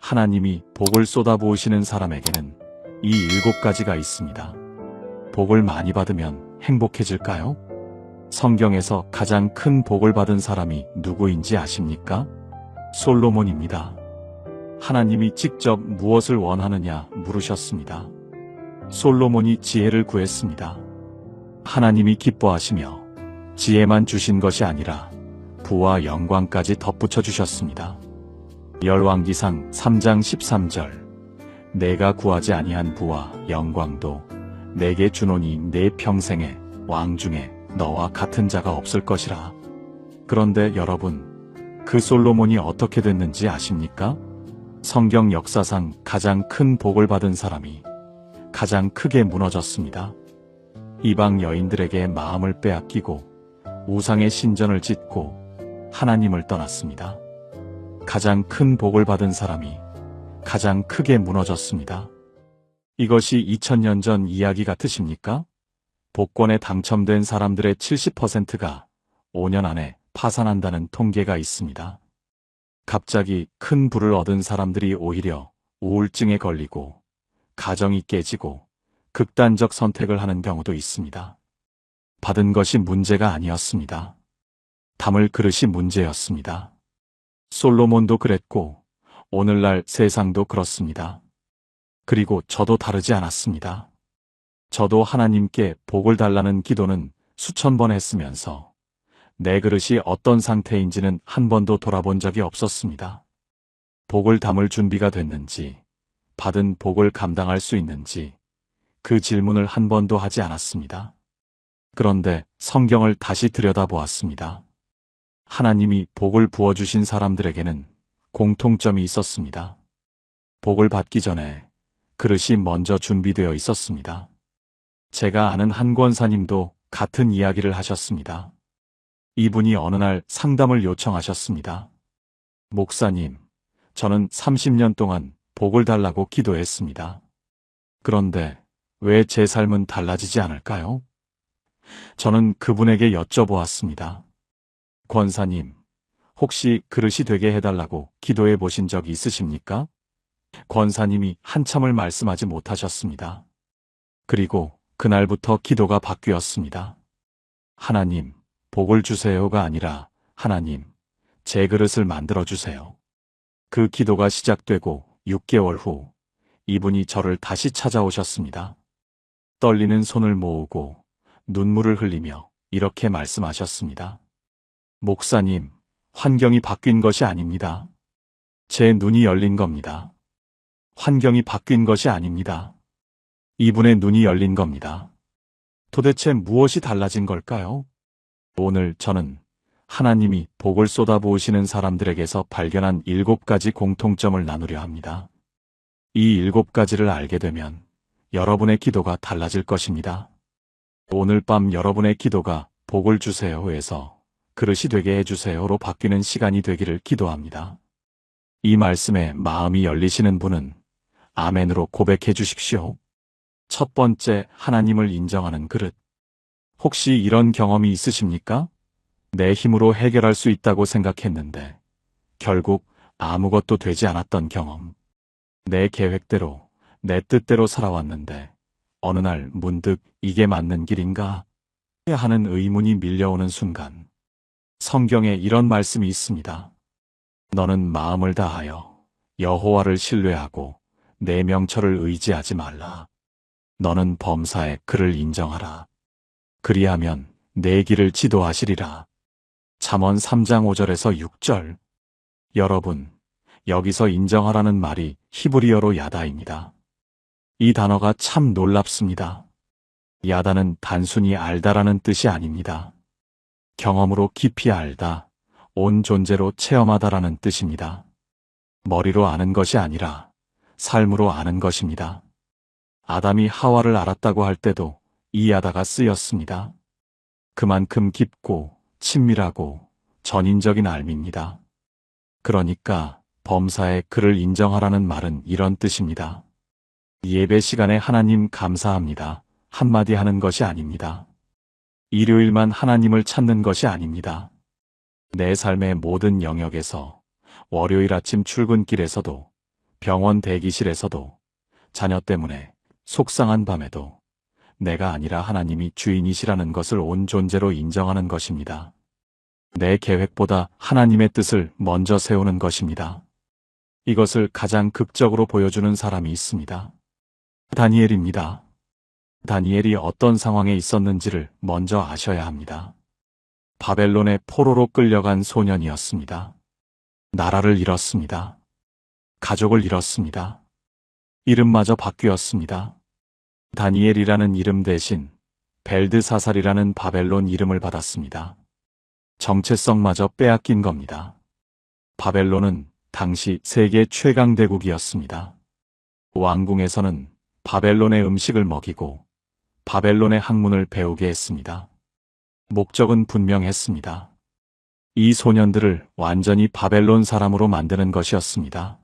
하나님이 복을 쏟아부으시는 사람에게는 이 7가지가 있습니다. 복을 많이 받으면 행복해질까요? 성경에서 가장 큰 복을 받은 사람이 누구인지 아십니까? 솔로몬입니다. 하나님이 직접 무엇을 원하느냐 물으셨습니다. 솔로몬이 지혜를 구했습니다. 하나님이 기뻐하시며 지혜만 주신 것이 아니라 부와 영광까지 덧붙여 주셨습니다. 열왕기상 3장 13절 내가 구하지 아니한 부와 영광도 내게 주노니 내 평생에 왕 중에 너와 같은 자가 없을 것이라. 그런데 여러분, 그 솔로몬이 어떻게 됐는지 아십니까? 성경 역사상 가장 큰 복을 받은 사람이 가장 크게 무너졌습니다. 이방 여인들에게 마음을 빼앗기고 우상의 신전을 짓고 하나님을 떠났습니다. 가장 큰 복을 받은 사람이 가장 크게 무너졌습니다. 이것이 2000년 전 이야기 같으십니까? 복권에 당첨된 사람들의 70%가 5년 안에 파산한다는 통계가 있습니다. 갑자기 큰 부를 얻은 사람들이 오히려 우울증에 걸리고 가정이 깨지고 극단적 선택을 하는 경우도 있습니다. 받은 것이 문제가 아니었습니다. 담을 그릇이 문제였습니다. 솔로몬도 그랬고 오늘날 세상도 그렇습니다. 그리고 저도 다르지 않았습니다. 저도 하나님께 복을 달라는 기도는 수천 번 했으면서 내 그릇이 어떤 상태인지는 한 번도 돌아본 적이 없었습니다. 복을 담을 준비가 됐는지, 받은 복을 감당할 수 있는지 그 질문을 한 번도 하지 않았습니다. 그런데 성경을 다시 들여다보았습니다. 하나님이 복을 부어주신 사람들에게는 공통점이 있었습니다. 복을 받기 전에 그릇이 먼저 준비되어 있었습니다. 제가 아는 한 권사님도 같은 이야기를 하셨습니다. 이분이 어느 날 상담을 요청하셨습니다. 목사님, 저는 30년 동안 복을 달라고 기도했습니다. 그런데 왜 제 삶은 달라지지 않을까요? 저는 그분에게 여쭤보았습니다. 권사님, 혹시 그릇이 되게 해달라고 기도해 보신 적 있으십니까? 권사님이 한참을 말씀하지 못하셨습니다. 그리고 그날부터 기도가 바뀌었습니다. 하나님, 복을 주세요가 아니라 하나님, 제 그릇을 만들어주세요. 그 기도가 시작되고 6개월 후 이분이 저를 다시 찾아오셨습니다. 떨리는 손을 모으고 눈물을 흘리며 이렇게 말씀하셨습니다. 목사님, 환경이 바뀐 것이 아닙니다. 제 눈이 열린 겁니다. 환경이 바뀐 것이 아닙니다. 이분의 눈이 열린 겁니다. 도대체 무엇이 달라진 걸까요? 오늘 저는 하나님이 복을 쏟아부으시는 사람들에게서 발견한 7가지 공통점을 나누려 합니다. 이 7가지를 알게 되면 여러분의 기도가 달라질 것입니다. 오늘 밤 여러분의 기도가 복을 주세요에서 그릇이 되게 해주세요로 바뀌는 시간이 되기를 기도합니다. 이 말씀에 마음이 열리시는 분은 아멘으로 고백해 주십시오. 첫 번째, 하나님을 인정하는 그릇. 혹시 이런 경험이 있으십니까? 내 힘으로 해결할 수 있다고 생각했는데 결국 아무것도 되지 않았던 경험. 내 계획대로, 내 뜻대로 살아왔는데 어느 날 문득 이게 맞는 길인가? 하는 의문이 밀려오는 순간 성경에 이런 말씀이 있습니다. 너는 마음을 다하여 여호와를 신뢰하고 내 명철을 의지하지 말라. 너는 범사에 그를 인정하라. 그리하면 내 길을 지도하시리라. 잠언 3장 5절에서 6절. 여러분, 여기서 인정하라는 말이 히브리어로 야다입니다. 이 단어가 참 놀랍습니다. 야다는 단순히 알다라는 뜻이 아닙니다. 경험으로 깊이 알다, 온 존재로 체험하다라는 뜻입니다. 머리로 아는 것이 아니라 삶으로 아는 것입니다. 아담이 하와를 알았다고 할 때도 이 야다가 쓰였습니다. 그만큼 깊고 친밀하고 전인적인 알미입니다. 그러니까 범사에 그를 인정하라는 말은 이런 뜻입니다. 예배 시간에 하나님 감사합니다. 한마디 하는 것이 아닙니다. 일요일만 하나님을 찾는 것이 아닙니다. 내 삶의 모든 영역에서 월요일 아침 출근길에서도 병원 대기실에서도, 자녀 때문에 속상한 밤에도 내가 아니라 하나님이 주인이시라는 것을 온 존재로 인정하는 것입니다. 내 계획보다 하나님의 뜻을 먼저 세우는 것입니다. 이것을 가장 극적으로 보여주는 사람이 있습니다. 다니엘입니다. 다니엘이 어떤 상황에 있었는지를 먼저 아셔야 합니다. 바벨론의 포로로 끌려간 소년이었습니다. 나라를 잃었습니다. 가족을 잃었습니다. 이름마저 바뀌었습니다. 다니엘이라는 이름 대신 벨드사살이라는 바벨론 이름을 받았습니다. 정체성마저 빼앗긴 겁니다. 바벨론은 당시 세계 최강 대국이었습니다. 왕궁에서는 바벨론의 음식을 먹이고 바벨론의 학문을 배우게 했습니다. 목적은 분명했습니다. 이 소년들을 완전히 바벨론 사람으로 만드는 것이었습니다.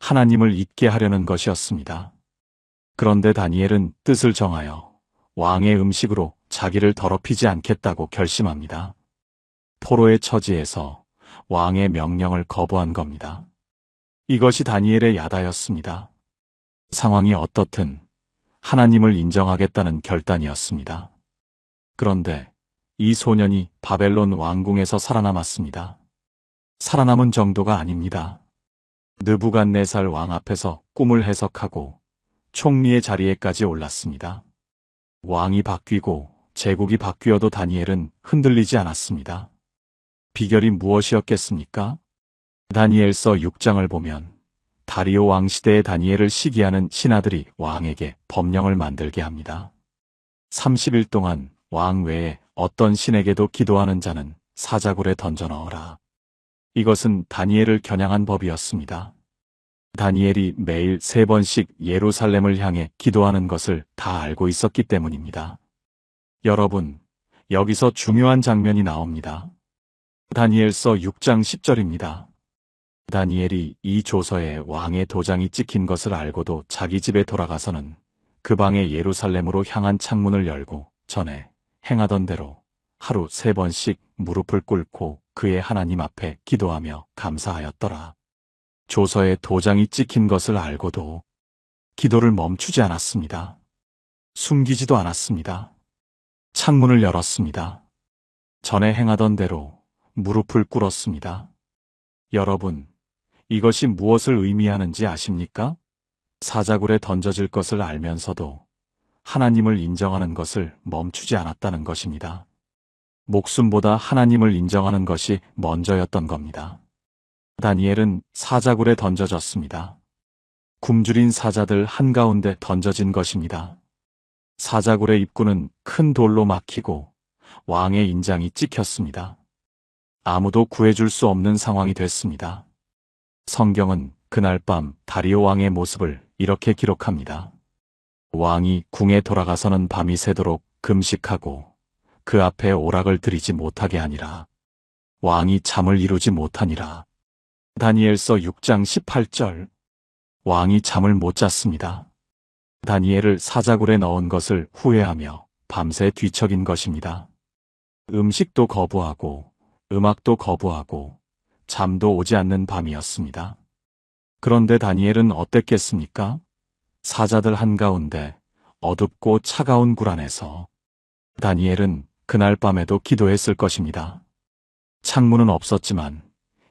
하나님을 잊게 하려는 것이었습니다. 그런데 다니엘은 뜻을 정하여 왕의 음식으로 자기를 더럽히지 않겠다고 결심합니다. 포로의 처지에서 왕의 명령을 거부한 겁니다. 이것이 다니엘의 야다였습니다. 상황이 어떻든 하나님을 인정하겠다는 결단이었습니다. 그런데 이 소년이 바벨론 왕궁에서 살아남았습니다. 살아남은 정도가 아닙니다. 느부갓네살 왕 앞에서 꿈을 해석하고 총리의 자리에까지 올랐습니다. 왕이 바뀌고 제국이 바뀌어도 다니엘은 흔들리지 않았습니다. 비결이 무엇이었겠습니까? 다니엘서 6장을 보면 다리오 왕 시대의 다니엘을 시기하는 신하들이 왕에게 법령을 만들게 합니다. 30일 동안 왕 외에 어떤 신에게도 기도하는 자는 사자굴에 던져 넣어라. 이것은 다니엘을 겨냥한 법이었습니다. 다니엘이 매일 3번씩 예루살렘을 향해 기도하는 것을 다 알고 있었기 때문입니다. 여러분, 여기서 중요한 장면이 나옵니다. 다니엘서 6장 10절입니다. 다니엘이 이 조서에 왕의 도장이 찍힌 것을 알고도 자기 집에 돌아가서는 그 방에 예루살렘으로 향한 창문을 열고 전에 행하던 대로 하루 3번씩 무릎을 꿇고 그의 하나님 앞에 기도하며 감사하였더라. 조서에 도장이 찍힌 것을 알고도 기도를 멈추지 않았습니다. 숨기지도 않았습니다. 창문을 열었습니다. 전에 행하던 대로 무릎을 꿇었습니다. 여러분, 이것이 무엇을 의미하는지 아십니까? 사자굴에 던져질 것을 알면서도 하나님을 인정하는 것을 멈추지 않았다는 것입니다. 목숨보다 하나님을 인정하는 것이 먼저였던 겁니다. 다니엘은 사자굴에 던져졌습니다. 굶주린 사자들 한가운데 던져진 것입니다. 사자굴의 입구는 큰 돌로 막히고 왕의 인장이 찍혔습니다. 아무도 구해줄 수 없는 상황이 됐습니다. 성경은 그날 밤 다리오 왕의 모습을 이렇게 기록합니다. 왕이 궁에 돌아가서는 밤이 새도록 금식하고 그 앞에 오락을 드리지 못하게 하니라. 왕이 잠을 이루지 못하니라. 다니엘서 6장 18절. 왕이 잠을 못 잤습니다. 다니엘을 사자굴에 넣은 것을 후회하며 밤새 뒤척인 것입니다. 음식도 거부하고 음악도 거부하고 잠도 오지 않는 밤이었습니다. 그런데 다니엘은 어땠겠습니까? 사자들 한가운데 어둡고 차가운 굴 안에서 다니엘은 그날 밤에도 기도했을 것입니다. 창문은 없었지만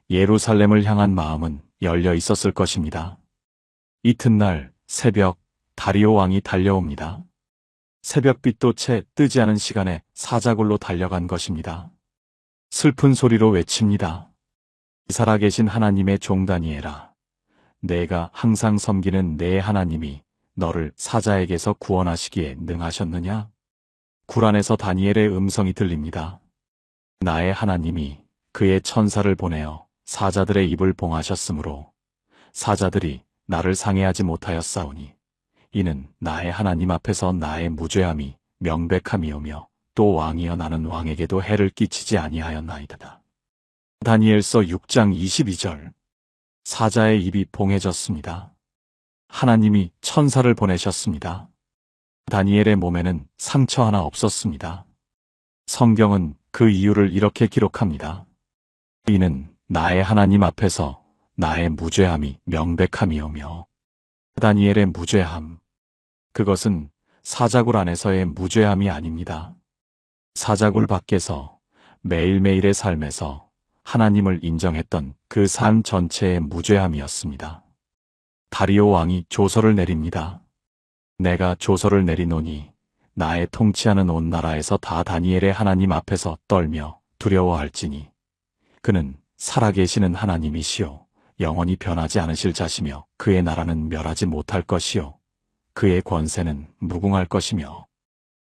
예루살렘을 향한 마음은 열려 있었을 것입니다. 이튿날 새벽 다리오 왕이 달려옵니다. 새벽빛도 채 뜨지 않은 시간에 사자굴로 달려간 것입니다. 슬픈 소리로 외칩니다. 살아계신 하나님의 종 다니엘아, 내가 항상 섬기는 내 하나님이 너를 사자에게서 구원하시기에 능하셨느냐? 굴 안에서 다니엘의 음성이 들립니다. 나의 하나님이 그의 천사를 보내어 사자들의 입을 봉하셨으므로 사자들이 나를 상해하지 못하였사오니 이는 나의 하나님 앞에서 나의 무죄함이 명백함이오며 또 왕이여 나는 왕에게도 해를 끼치지 아니하였나이다. 다니엘서 6장 22절. 사자의 입이 봉해졌습니다. 하나님이 천사를 보내셨습니다. 다니엘의 몸에는 상처 하나 없었습니다. 성경은 그 이유를 이렇게 기록합니다. 이는 나의 하나님 앞에서 나의 무죄함이 명백함이오며 다니엘의 무죄함, 그것은 사자굴 안에서의 무죄함이 아닙니다. 사자굴 밖에서 매일매일의 삶에서 하나님을 인정했던 그 삶 전체의 무죄함이었습니다. 다리오 왕이 조서를 내립니다. 내가 조서를 내리노니 나의 통치하는 온 나라에서 다 다니엘의 하나님 앞에서 떨며 두려워할지니 그는 살아계시는 하나님이시요 영원히 변하지 않으실 자시며 그의 나라는 멸하지 못할 것이요 그의 권세는 무궁할 것이며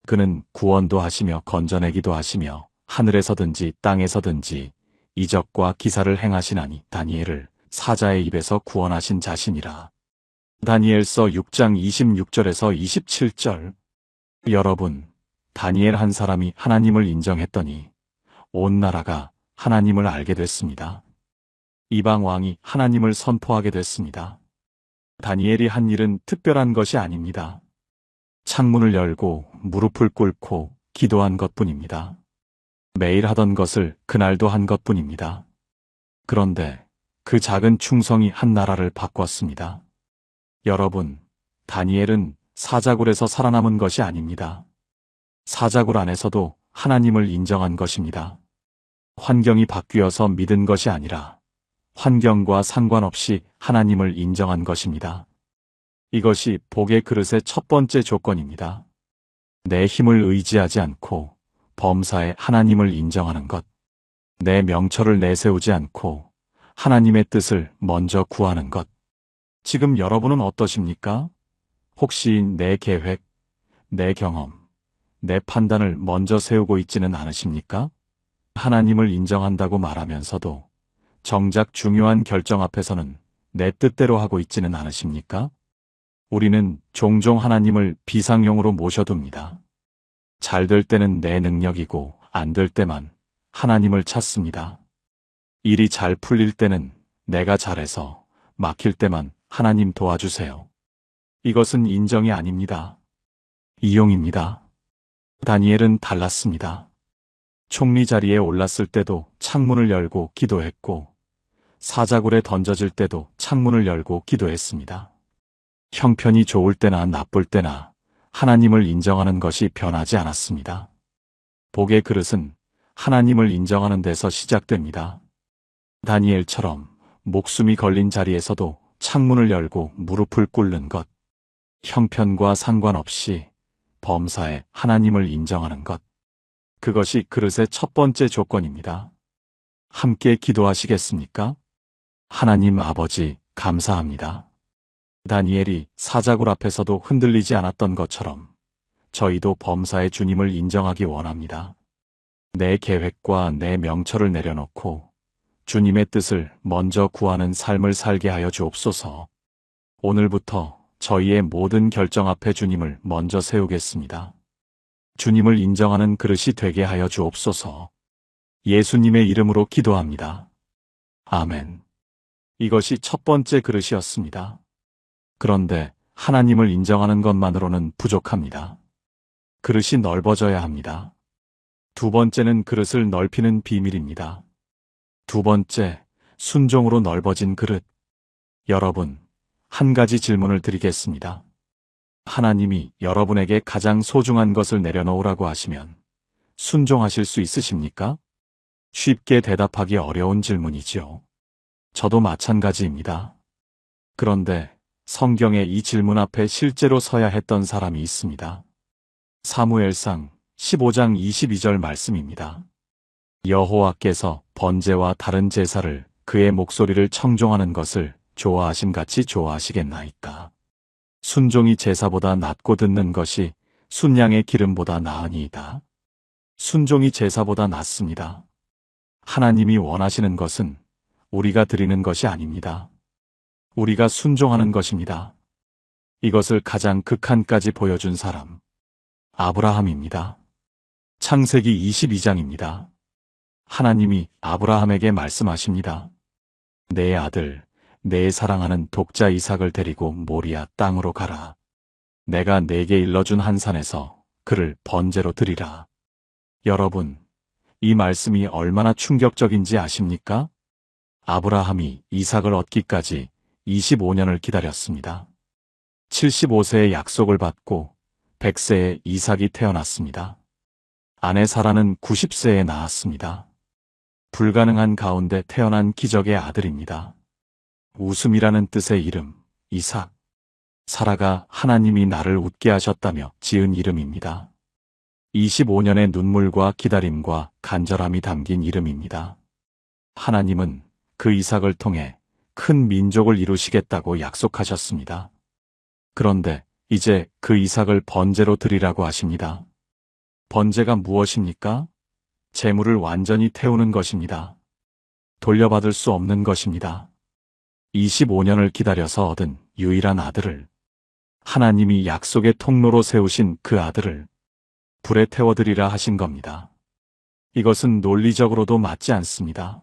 그는 구원도 하시며 건져내기도 하시며 하늘에서든지 땅에서든지 이적과 기사를 행하시나니 다니엘을 사자의 입에서 구원하신 자신이라. 다니엘서 6장 26절에서 27절. 여러분, 다니엘 한 사람이 하나님을 인정했더니 온 나라가 하나님을 알게 됐습니다. 이방 왕이 하나님을 선포하게 됐습니다. 다니엘이 한 일은 특별한 것이 아닙니다. 창문을 열고 무릎을 꿇고 기도한 것뿐입니다. 매일 하던 것을 그날도 한 것뿐입니다. 그런데 그 작은 충성이 한 나라를 바꿨습니다. 여러분, 다니엘은 사자굴에서 살아남은 것이 아닙니다. 사자굴 안에서도 하나님을 인정한 것입니다. 환경이 바뀌어서 믿은 것이 아니라 환경과 상관없이 하나님을 인정한 것입니다. 이것이 복의 그릇의 첫 번째 조건입니다. 내 힘을 의지하지 않고 범사에 하나님을 인정하는 것, 내 명철을 내세우지 않고 하나님의 뜻을 먼저 구하는 것. 지금 여러분은 어떠십니까? 혹시 내 계획, 내 경험, 내 판단을 먼저 세우고 있지는 않으십니까? 하나님을 인정한다고 말하면서도 정작 중요한 결정 앞에서는 내 뜻대로 하고 있지는 않으십니까? 우리는 종종 하나님을 비상용으로 모셔둡니다. 잘 될 때는 내 능력이고 안 될 때만 하나님을 찾습니다. 일이 잘 풀릴 때는 내가 잘해서 막힐 때만 하나님 도와주세요. 이것은 인정이 아닙니다. 이용입니다. 다니엘은 달랐습니다. 총리 자리에 올랐을 때도 창문을 열고 기도했고 사자굴에 던져질 때도 창문을 열고 기도했습니다. 형편이 좋을 때나 나쁠 때나 하나님을 인정하는 것이 변하지 않았습니다. 복의 그릇은 하나님을 인정하는 데서 시작됩니다. 다니엘처럼 목숨이 걸린 자리에서도 창문을 열고 무릎을 꿇는 것, 형편과 상관없이 범사에 하나님을 인정하는 것, 그것이 그릇의 첫 번째 조건입니다. 함께 기도하시겠습니까? 하나님 아버지, 감사합니다. 다니엘이 사자굴 앞에서도 흔들리지 않았던 것처럼 저희도 범사의 주님을 인정하기 원합니다. 내 계획과 내 명철을 내려놓고 주님의 뜻을 먼저 구하는 삶을 살게 하여 주옵소서. 오늘부터 저희의 모든 결정 앞에 주님을 먼저 세우겠습니다. 주님을 인정하는 그릇이 되게 하여 주옵소서. 예수님의 이름으로 기도합니다. 아멘. 이것이 첫 번째 그릇이었습니다. 그런데 하나님을 인정하는 것만으로는 부족합니다. 그릇이 넓어져야 합니다. 두 번째는 그릇을 넓히는 비밀입니다. 두 번째, 순종으로 넓어진 그릇. 여러분, 한 가지 질문을 드리겠습니다. 하나님이 여러분에게 가장 소중한 것을 내려놓으라고 하시면 순종하실 수 있으십니까? 쉽게 대답하기 어려운 질문이지요. 저도 마찬가지입니다. 그런데 성경에 이 질문 앞에 실제로 서야 했던 사람이 있습니다. 사무엘상 15장 22절 말씀입니다. 여호와께서 번제와 다른 제사를 그의 목소리를 청종하는 것을 좋아하심같이 좋아하시겠나이까. 순종이 제사보다 낫고 듣는 것이 순양의 기름보다 나으니이다. 순종이 제사보다 낫습니다. 하나님이 원하시는 것은 우리가 드리는 것이 아닙니다. 우리가 순종하는 것입니다. 이것을 가장 극한까지 보여준 사람, 아브라함입니다. 창세기 22장입니다. 하나님이 아브라함에게 말씀하십니다. 내 아들, 내 사랑하는 독자 이삭을 데리고 모리아 땅으로 가라. 내가 내게 일러준 한 산에서 그를 번제로 드리라. 여러분, 이 말씀이 얼마나 충격적인지 아십니까? 아브라함이 이삭을 얻기까지 25년을 기다렸습니다. 75세의 약속을 받고 100세에 이삭이 태어났습니다. 아내 사라는 90세에 낳았습니다. 불가능한 가운데 태어난 기적의 아들입니다. 웃음이라는 뜻의 이름, 이삭. 사라가 하나님이 나를 웃게 하셨다며 지은 이름입니다. 25년의 눈물과 기다림과 간절함이 담긴 이름입니다. 하나님은 그 이삭을 통해 큰 민족을 이루시겠다고 약속하셨습니다. 그런데 이제 그 이삭을 번제로 드리라고 하십니다. 번제가 무엇입니까? 재물을 완전히 태우는 것입니다. 돌려받을 수 없는 것입니다. 25년을 기다려서 얻은 유일한 아들을, 하나님이 약속의 통로로 세우신 그 아들을 불에 태워드리라 하신 겁니다. 이것은 논리적으로도 맞지 않습니다.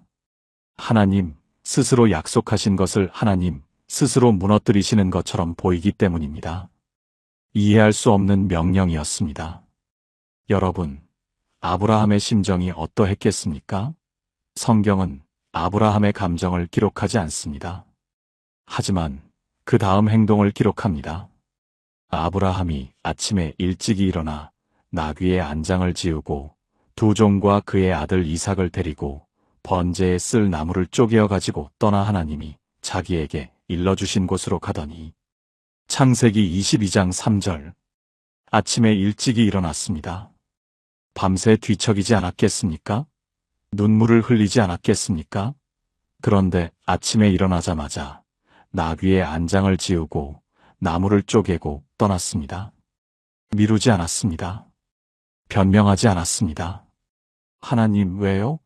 하나님 스스로 약속하신 것을 하나님 스스로 무너뜨리시는 것처럼 보이기 때문입니다. 이해할 수 없는 명령이었습니다. 여러분, 아브라함의 심정이 어떠했겠습니까? 성경은 아브라함의 감정을 기록하지 않습니다. 하지만 그 다음 행동을 기록합니다. 아브라함이 아침에 일찍이 일어나 나귀의 안장을 지우고 두 종과 그의 아들 이삭을 데리고 번제에 쓸 나무를 쪼개어 가지고 떠나 하나님이 자기에게 일러주신 곳으로 가더니 창세기 22장 3절. 아침에 일찍이 일어났습니다. 밤새 뒤척이지 않았겠습니까? 눈물을 흘리지 않았겠습니까? 그런데 아침에 일어나자마자 나귀의 안장을 지우고 나무를 쪼개고 떠났습니다. 미루지 않았습니다. 변명하지 않았습니다. 하나님 왜요?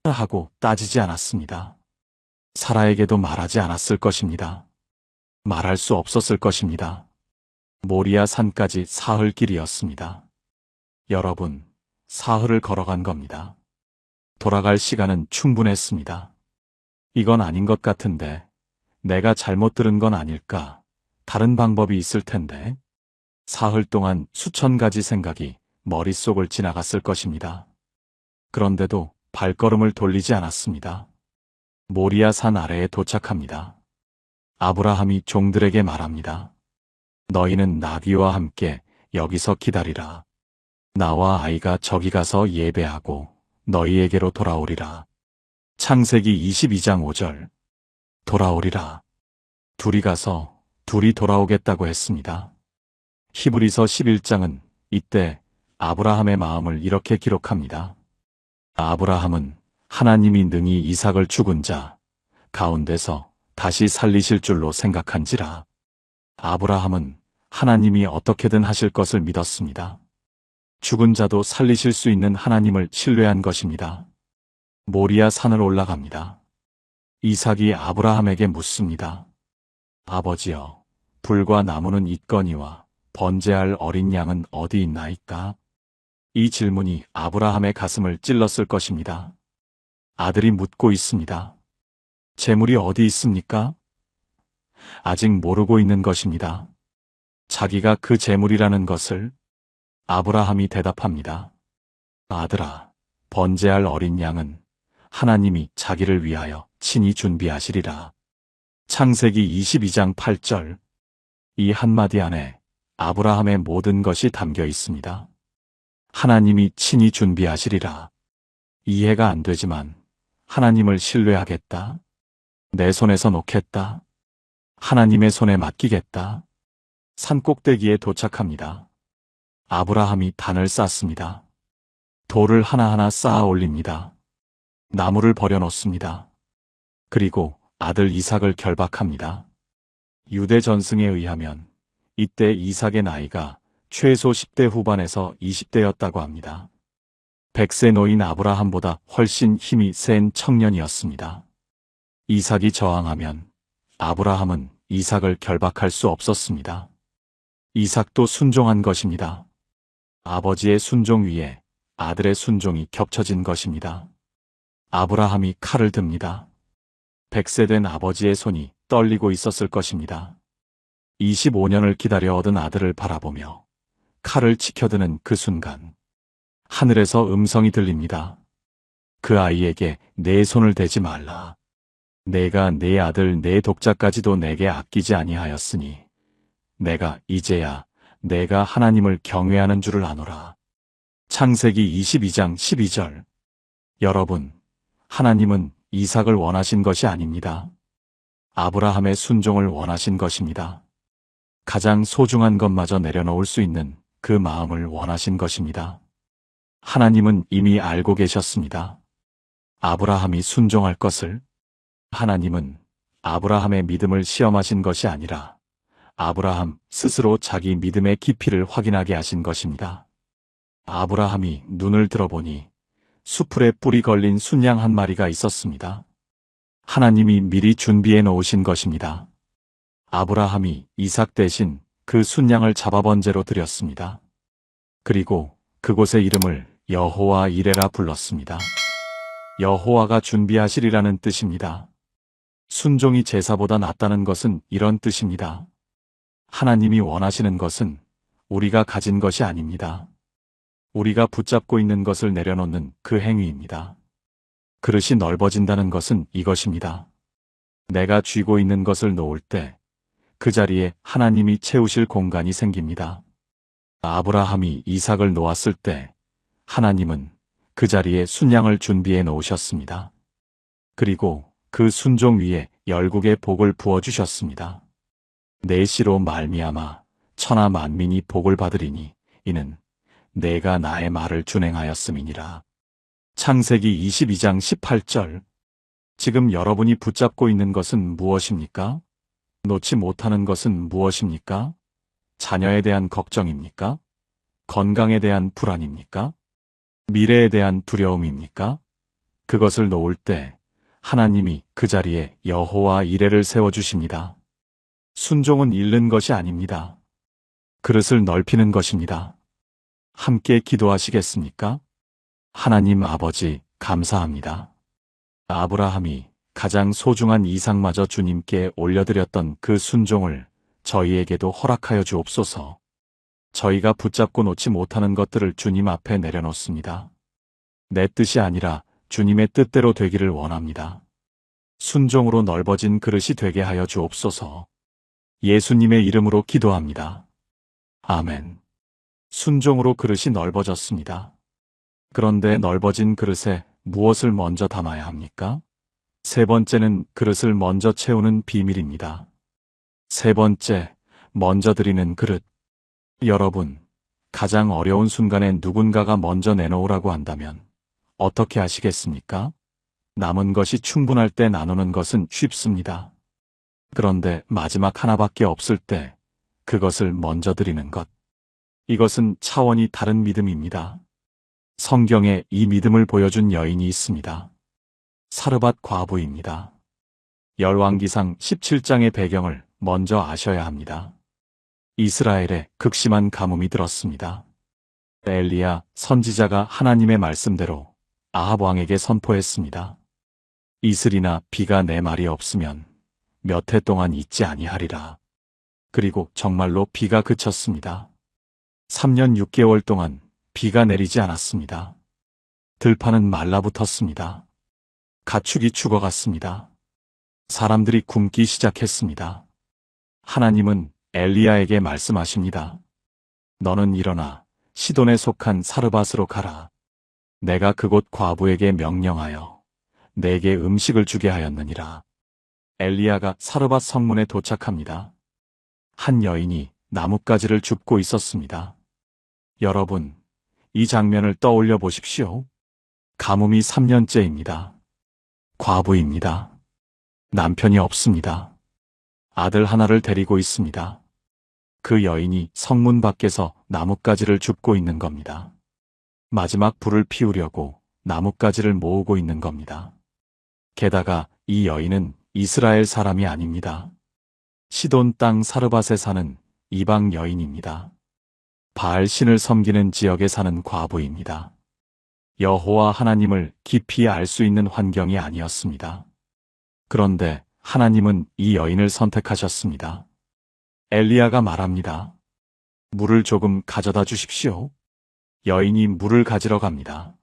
하고 따지지 않았습니다. 사라에게도 말하지 않았을 것입니다. 말할 수 없었을 것입니다. 모리아 산까지 사흘 길이었습니다. 여러분, 사흘을 걸어간 겁니다. 돌아갈 시간은 충분했습니다. 이건 아닌 것 같은데, 내가 잘못 들은 건 아닐까? 다른 방법이 있을 텐데. 사흘 동안 수천 가지 생각이 머릿속을 지나갔을 것입니다. 그런데도 발걸음을 돌리지 않았습니다. 모리아 산 아래에 도착합니다. 아브라함이 종들에게 말합니다. 너희는 나귀와 함께 여기서 기다리라. 나와 아이가 저기 가서 예배하고 너희에게로 돌아오리라. 창세기 22장 5절. 돌아오리라. 둘이 가서 둘이 돌아오겠다고 했습니다. 히브리서 11장은 이때 아브라함의 마음을 이렇게 기록합니다. 아브라함은 하나님이 능히 이삭을 죽은 자 가운데서 다시 살리실 줄로 생각한지라. 아브라함은 하나님이 어떻게든 하실 것을 믿었습니다. 죽은 자도 살리실 수 있는 하나님을 신뢰한 것입니다. 모리아 산을 올라갑니다. 이삭이 아브라함에게 묻습니다. 아버지여, 불과 나무는 있거니와 번제할 어린 양은 어디 있나이까? 이 질문이 아브라함의 가슴을 찔렀을 것입니다. 아들이 묻고 있습니다. 재물이 어디 있습니까? 아직 모르고 있는 것입니다. 자기가 그 재물이라는 것을. 아브라함이 대답합니다. 아들아, 번제할 어린 양은 하나님이 자기를 위하여 친히 준비하시리라. 창세기 22장 8절. 이 한마디 안에 아브라함의 모든 것이 담겨 있습니다. 하나님이 친히 준비하시리라. 이해가 안 되지만 하나님을 신뢰하겠다. 내 손에서 놓겠다. 하나님의 손에 맡기겠다. 산꼭대기에 도착합니다. 아브라함이 단을 쌓습니다. 돌을 하나하나 쌓아 올립니다. 나무를 버려놓습니다. 그리고 아들 이삭을 결박합니다. 유대 전승에 의하면 이때 이삭의 나이가 최소 10대 후반에서 20대였다고 합니다. 100세 노인 아브라함보다 훨씬 힘이 센 청년이었습니다. 이삭이 저항하면 아브라함은 이삭을 결박할 수 없었습니다. 이삭도 순종한 것입니다. 아버지의 순종 위에 아들의 순종이 겹쳐진 것입니다. 아브라함이 칼을 듭니다. 100세 된 아버지의 손이 떨리고 있었을 것입니다. 25년을 기다려 얻은 아들을 바라보며 칼을 치켜드는 그 순간 하늘에서 음성이 들립니다. 그 아이에게 내 손을 대지 말라. 내가 내 아들 내 독자까지도 내게 아끼지 아니하였으니 내가 이제야 내가 하나님을 경외하는 줄을 아노라. 창세기 22장 12절. 여러분, 하나님은 이삭을 원하신 것이 아닙니다. 아브라함의 순종을 원하신 것입니다. 가장 소중한 것마저 내려놓을 수 있는 그 마음을 원하신 것입니다. 하나님은 이미 알고 계셨습니다. 아브라함이 순종할 것을. 하나님은 아브라함의 믿음을 시험하신 것이 아니라 아브라함 스스로 자기 믿음의 깊이를 확인하게 하신 것입니다. 아브라함이 눈을 들어보니 수풀에 뿔이 걸린 순양 한 마리가 있었습니다. 하나님이 미리 준비해 놓으신 것입니다. 아브라함이 이삭 대신 그 순양을 잡아 번제로 드렸습니다. 그리고 그곳의 이름을 여호와 이레라 불렀습니다. 여호와가 준비하시리라는 뜻입니다. 순종이 제사보다 낫다는 것은 이런 뜻입니다. 하나님이 원하시는 것은 우리가 가진 것이 아닙니다. 우리가 붙잡고 있는 것을 내려놓는 그 행위입니다. 그릇이 넓어진다는 것은 이것입니다. 내가 쥐고 있는 것을 놓을 때 그 자리에 하나님이 채우실 공간이 생깁니다. 아브라함이 이삭을 놓았을 때 하나님은 그 자리에 순양을 준비해 놓으셨습니다. 그리고 그 순종 위에 열국의 복을 부어주셨습니다. 내 씨로 말미암아 천하 만민이 복을 받으리니 이는 내가 나의 말을 준행하였음이니라. 창세기 22장 18절. 지금 여러분이 붙잡고 있는 것은 무엇입니까? 놓지 못하는 것은 무엇입니까? 자녀에 대한 걱정입니까? 건강에 대한 불안입니까? 미래에 대한 두려움입니까? 그것을 놓을 때 하나님이 그 자리에 여호와 이레를 세워주십니다. 순종은 잃는 것이 아닙니다. 그릇을 넓히는 것입니다. 함께 기도하시겠습니까? 하나님 아버지, 감사합니다. 아브라함이 가장 소중한 이삭마저 주님께 올려드렸던 그 순종을 저희에게도 허락하여 주옵소서. 저희가 붙잡고 놓지 못하는 것들을 주님 앞에 내려놓습니다. 내 뜻이 아니라 주님의 뜻대로 되기를 원합니다. 순종으로 넓어진 그릇이 되게 하여 주옵소서. 예수님의 이름으로 기도합니다. 아멘. 순종으로 그릇이 넓어졌습니다. 그런데 넓어진 그릇에 무엇을 먼저 담아야 합니까? 세 번째는 그릇을 먼저 채우는 비밀입니다. 세 번째, 먼저 드리는 그릇. 여러분, 가장 어려운 순간에 누군가가 먼저 내놓으라고 한다면 어떻게 하시겠습니까? 남은 것이 충분할 때 나누는 것은 쉽습니다. 그런데 마지막 하나밖에 없을 때 그것을 먼저 드리는 것. 이것은 차원이 다른 믿음입니다. 성경에 이 믿음을 보여준 여인이 있습니다. 사르밧 과부입니다. 열왕기상 17장의 배경을 먼저 아셔야 합니다. 이스라엘에 극심한 가뭄이 들었습니다. 엘리야 선지자가 하나님의 말씀대로 아합 왕에게 선포했습니다. 이슬이나 비가 내 말이 없으면 몇 해 동안 있지 아니하리라. 그리고 정말로 비가 그쳤습니다. 3년 6개월 동안 비가 내리지 않았습니다. 들판은 말라붙었습니다. 가축이 죽어갔습니다. 사람들이 굶기 시작했습니다. 하나님은 엘리야에게 말씀하십니다. 너는 일어나 시돈에 속한 사르밧으로 가라. 내가 그곳 과부에게 명령하여 내게 음식을 주게 하였느니라. 엘리야가 사르밧 성문에 도착합니다. 한 여인이 나뭇가지를 줍고 있었습니다. 여러분, 이 장면을 떠올려 보십시오. 가뭄이 3년째입니다. 과부입니다. 남편이 없습니다. 아들 하나를 데리고 있습니다. 그 여인이 성문 밖에서 나뭇가지를 줍고 있는 겁니다. 마지막 불을 피우려고 나뭇가지를 모으고 있는 겁니다. 게다가 이 여인은 이스라엘 사람이 아닙니다. 시돈 땅 사르밧에 사는 이방 여인입니다. 바알 신을 섬기는 지역에 사는 과부입니다. 여호와 하나님을 깊이 알 수 있는 환경이 아니었습니다. 그런데 하나님은 이 여인을 선택하셨습니다. 엘리야가 말합니다. 물을 조금 가져다 주십시오. 여인이 물을 가지러 갑니다.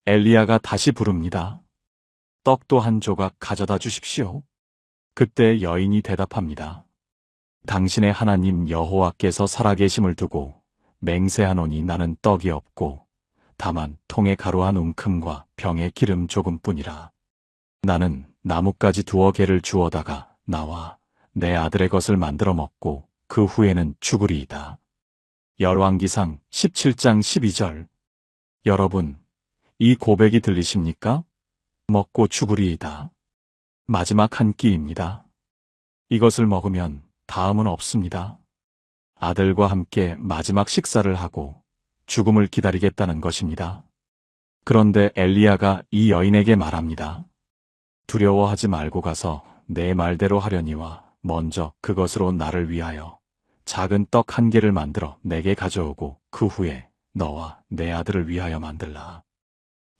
엘리야가 다시 부릅니다. 떡도 한 조각 가져다 주십시오. 그때 여인이 대답합니다. 당신의 하나님 여호와께서 살아계심을 두고 맹세하노니 나는 떡이 없고 다만 통에 가루 한 움큼과 병에 기름 조금뿐이라. 나는 나뭇가지 2개를 주워다가 나와 내 아들의 것을 만들어 먹고 그 후에는 죽으리이다. 열왕기상 17장 12절. 여러분, 이 고백이 들리십니까? 먹고 죽으리이다. 마지막 한 끼입니다. 이것을 먹으면 다음은 없습니다. 아들과 함께 마지막 식사를 하고 죽음을 기다리겠다는 것입니다. 그런데 엘리야가 이 여인에게 말합니다. 두려워하지 말고 가서 내 말대로 하려니와 먼저 그것으로 나를 위하여 작은 떡 1개를 만들어 내게 가져오고 그 후에 너와 내 아들을 위하여 만들라.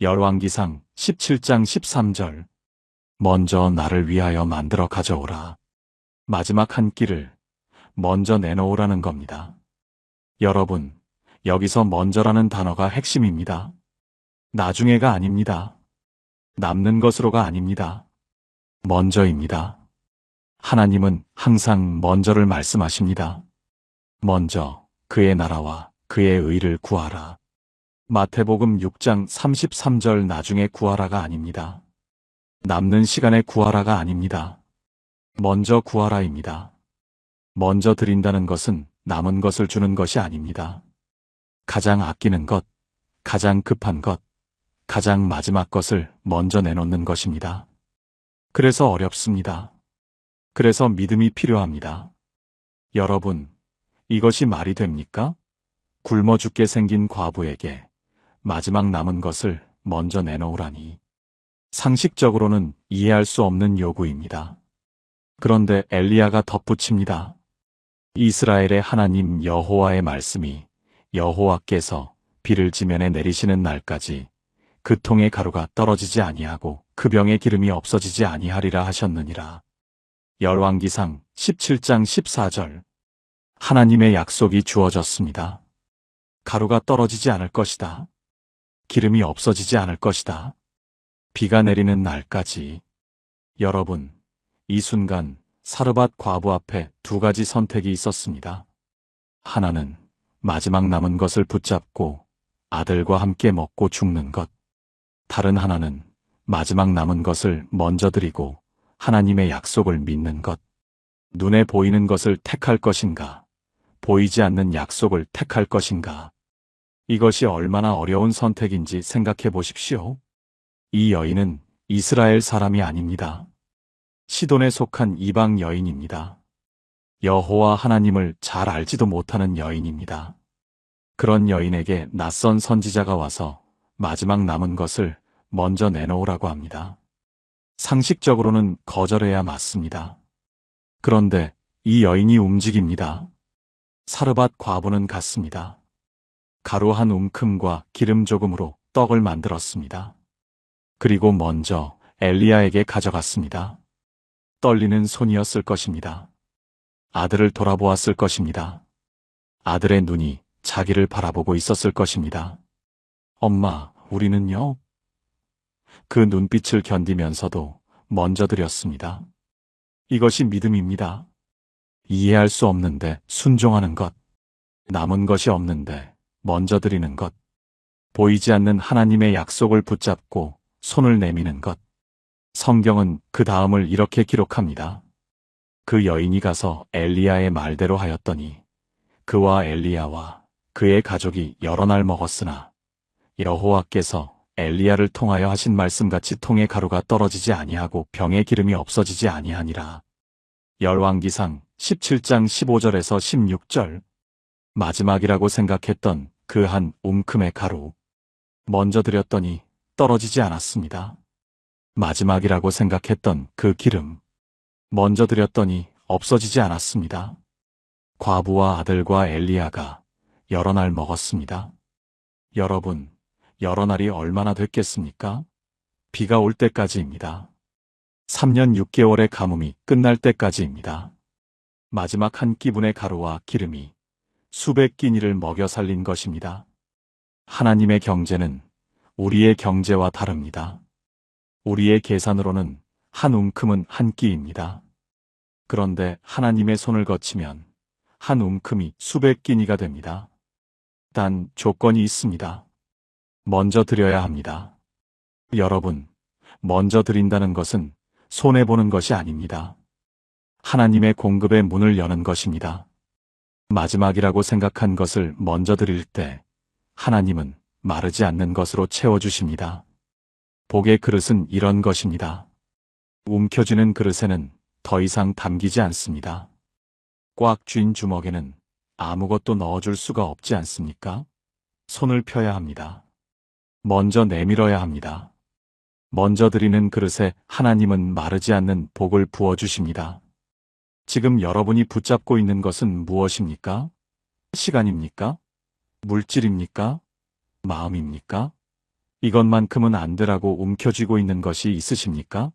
열왕기상 17장 13절. 먼저 나를 위하여 만들어 가져오라. 마지막 한 끼를 먼저 내놓으라는 겁니다. 여러분, 여기서 먼저라는 단어가 핵심입니다. 나중에가 아닙니다. 남는 것으로가 아닙니다. 먼저입니다. 하나님은 항상 먼저를 말씀하십니다. 먼저 그의 나라와 그의 의를 구하라. 마태복음 6장 33절 나중에 구하라가 아닙니다. 남는 시간에 구하라가 아닙니다. 먼저 구하라입니다. 먼저 드린다는 것은 남은 것을 주는 것이 아닙니다. 가장 아끼는 것, 가장 급한 것, 가장 마지막 것을 먼저 내놓는 것입니다. 그래서 어렵습니다. 그래서 믿음이 필요합니다. 여러분, 이것이 말이 됩니까? 굶어 죽게 생긴 과부에게 마지막 남은 것을 먼저 내놓으라니. 상식적으로는 이해할 수 없는 요구입니다. 그런데 엘리야가 덧붙입니다. 이스라엘의 하나님 여호와의 말씀이 여호와께서 비를 지면에 내리시는 날까지 그 통의 가루가 떨어지지 아니하고 그 병의 기름이 없어지지 아니하리라 하셨느니라. 열왕기상 17장 14절. 하나님의 약속이 주어졌습니다. 가루가 떨어지지 않을 것이다. 기름이 없어지지 않을 것이다. 비가 내리는 날까지. 여러분, 이 순간 사르밧 과부 앞에 2가지 선택이 있었습니다. 하나는 마지막 남은 것을 붙잡고 아들과 함께 먹고 죽는 것. 다른 하나는 마지막 남은 것을 먼저 드리고 하나님의 약속을 믿는 것. 눈에 보이는 것을 택할 것인가? 보이지 않는 약속을 택할 것인가? 이것이 얼마나 어려운 선택인지 생각해 보십시오. 이 여인은 이스라엘 사람이 아닙니다. 시돈에 속한 이방 여인입니다. 여호와 하나님을 잘 알지도 못하는 여인입니다. 그런 여인에게 낯선 선지자가 와서 마지막 남은 것을 먼저 내놓으라고 합니다. 상식적으로는 거절해야 맞습니다. 그런데 이 여인이 움직입니다. 사르밧 과부는 갔습니다. 가루 한 움큼과 기름 조금으로 떡을 만들었습니다. 그리고 먼저 엘리야에게 가져갔습니다. 떨리는 손이었을 것입니다. 아들을 돌아보았을 것입니다. 아들의 눈이 자기를 바라보고 있었을 것입니다. 엄마, 우리는요? 그 눈빛을 견디면서도 먼저 드렸습니다. 이것이 믿음입니다. 이해할 수 없는데 순종하는 것. 남은 것이 없는데 먼저 드리는 것. 보이지 않는 하나님의 약속을 붙잡고 손을 내미는 것. 성경은 그 다음을 이렇게 기록합니다. 그 여인이 가서 엘리야의 말대로 하였더니 그와 엘리야와 그의 가족이 여러 날 먹었으나 여호와께서 엘리야를 통하여 하신 말씀같이 통의 가루가 떨어지지 아니하고 병의 기름이 없어지지 아니하니라. 열왕기상 17장 15절에서 16절. 마지막이라고 생각했던 그 한 움큼의 가루. 먼저 드렸더니 떨어지지 않았습니다. 마지막이라고 생각했던 그 기름. 먼저 드렸더니 없어지지 않았습니다. 과부와 아들과 엘리야가 여러 날 먹었습니다. 여러분, 여러 날이 얼마나 됐겠습니까? 비가 올 때까지입니다. 3년 6개월의 가뭄이 끝날 때까지입니다. 마지막 한 끼분의 가루와 기름이 수백 끼니를 먹여 살린 것입니다. 하나님의 경제는 우리의 경제와 다릅니다. 우리의 계산으로는 한 움큼은 한 끼입니다. 그런데 하나님의 손을 거치면 한 움큼이 수백 끼니가 됩니다. 단 조건이 있습니다. 먼저 드려야 합니다. 여러분, 먼저 드린다는 것은 손해보는 것이 아닙니다. 하나님의 공급의 문을 여는 것입니다. 마지막이라고 생각한 것을 먼저 드릴 때 하나님은 마르지 않는 것으로 채워주십니다. 복의 그릇은 이런 것입니다. 움켜쥐는 그릇에는 더 이상 담기지 않습니다. 꽉 쥔 주먹에는 아무것도 넣어줄 수가 없지 않습니까? 손을 펴야 합니다. 먼저 내밀어야 합니다. 먼저 드리는 그릇에 하나님은 마르지 않는 복을 부어주십니다. 지금 여러분이 붙잡고 있는 것은 무엇입니까? 시간입니까? 물질입니까? 마음입니까? 이것만큼은 안 되라고 움켜쥐고 있는 것이 있으십니까?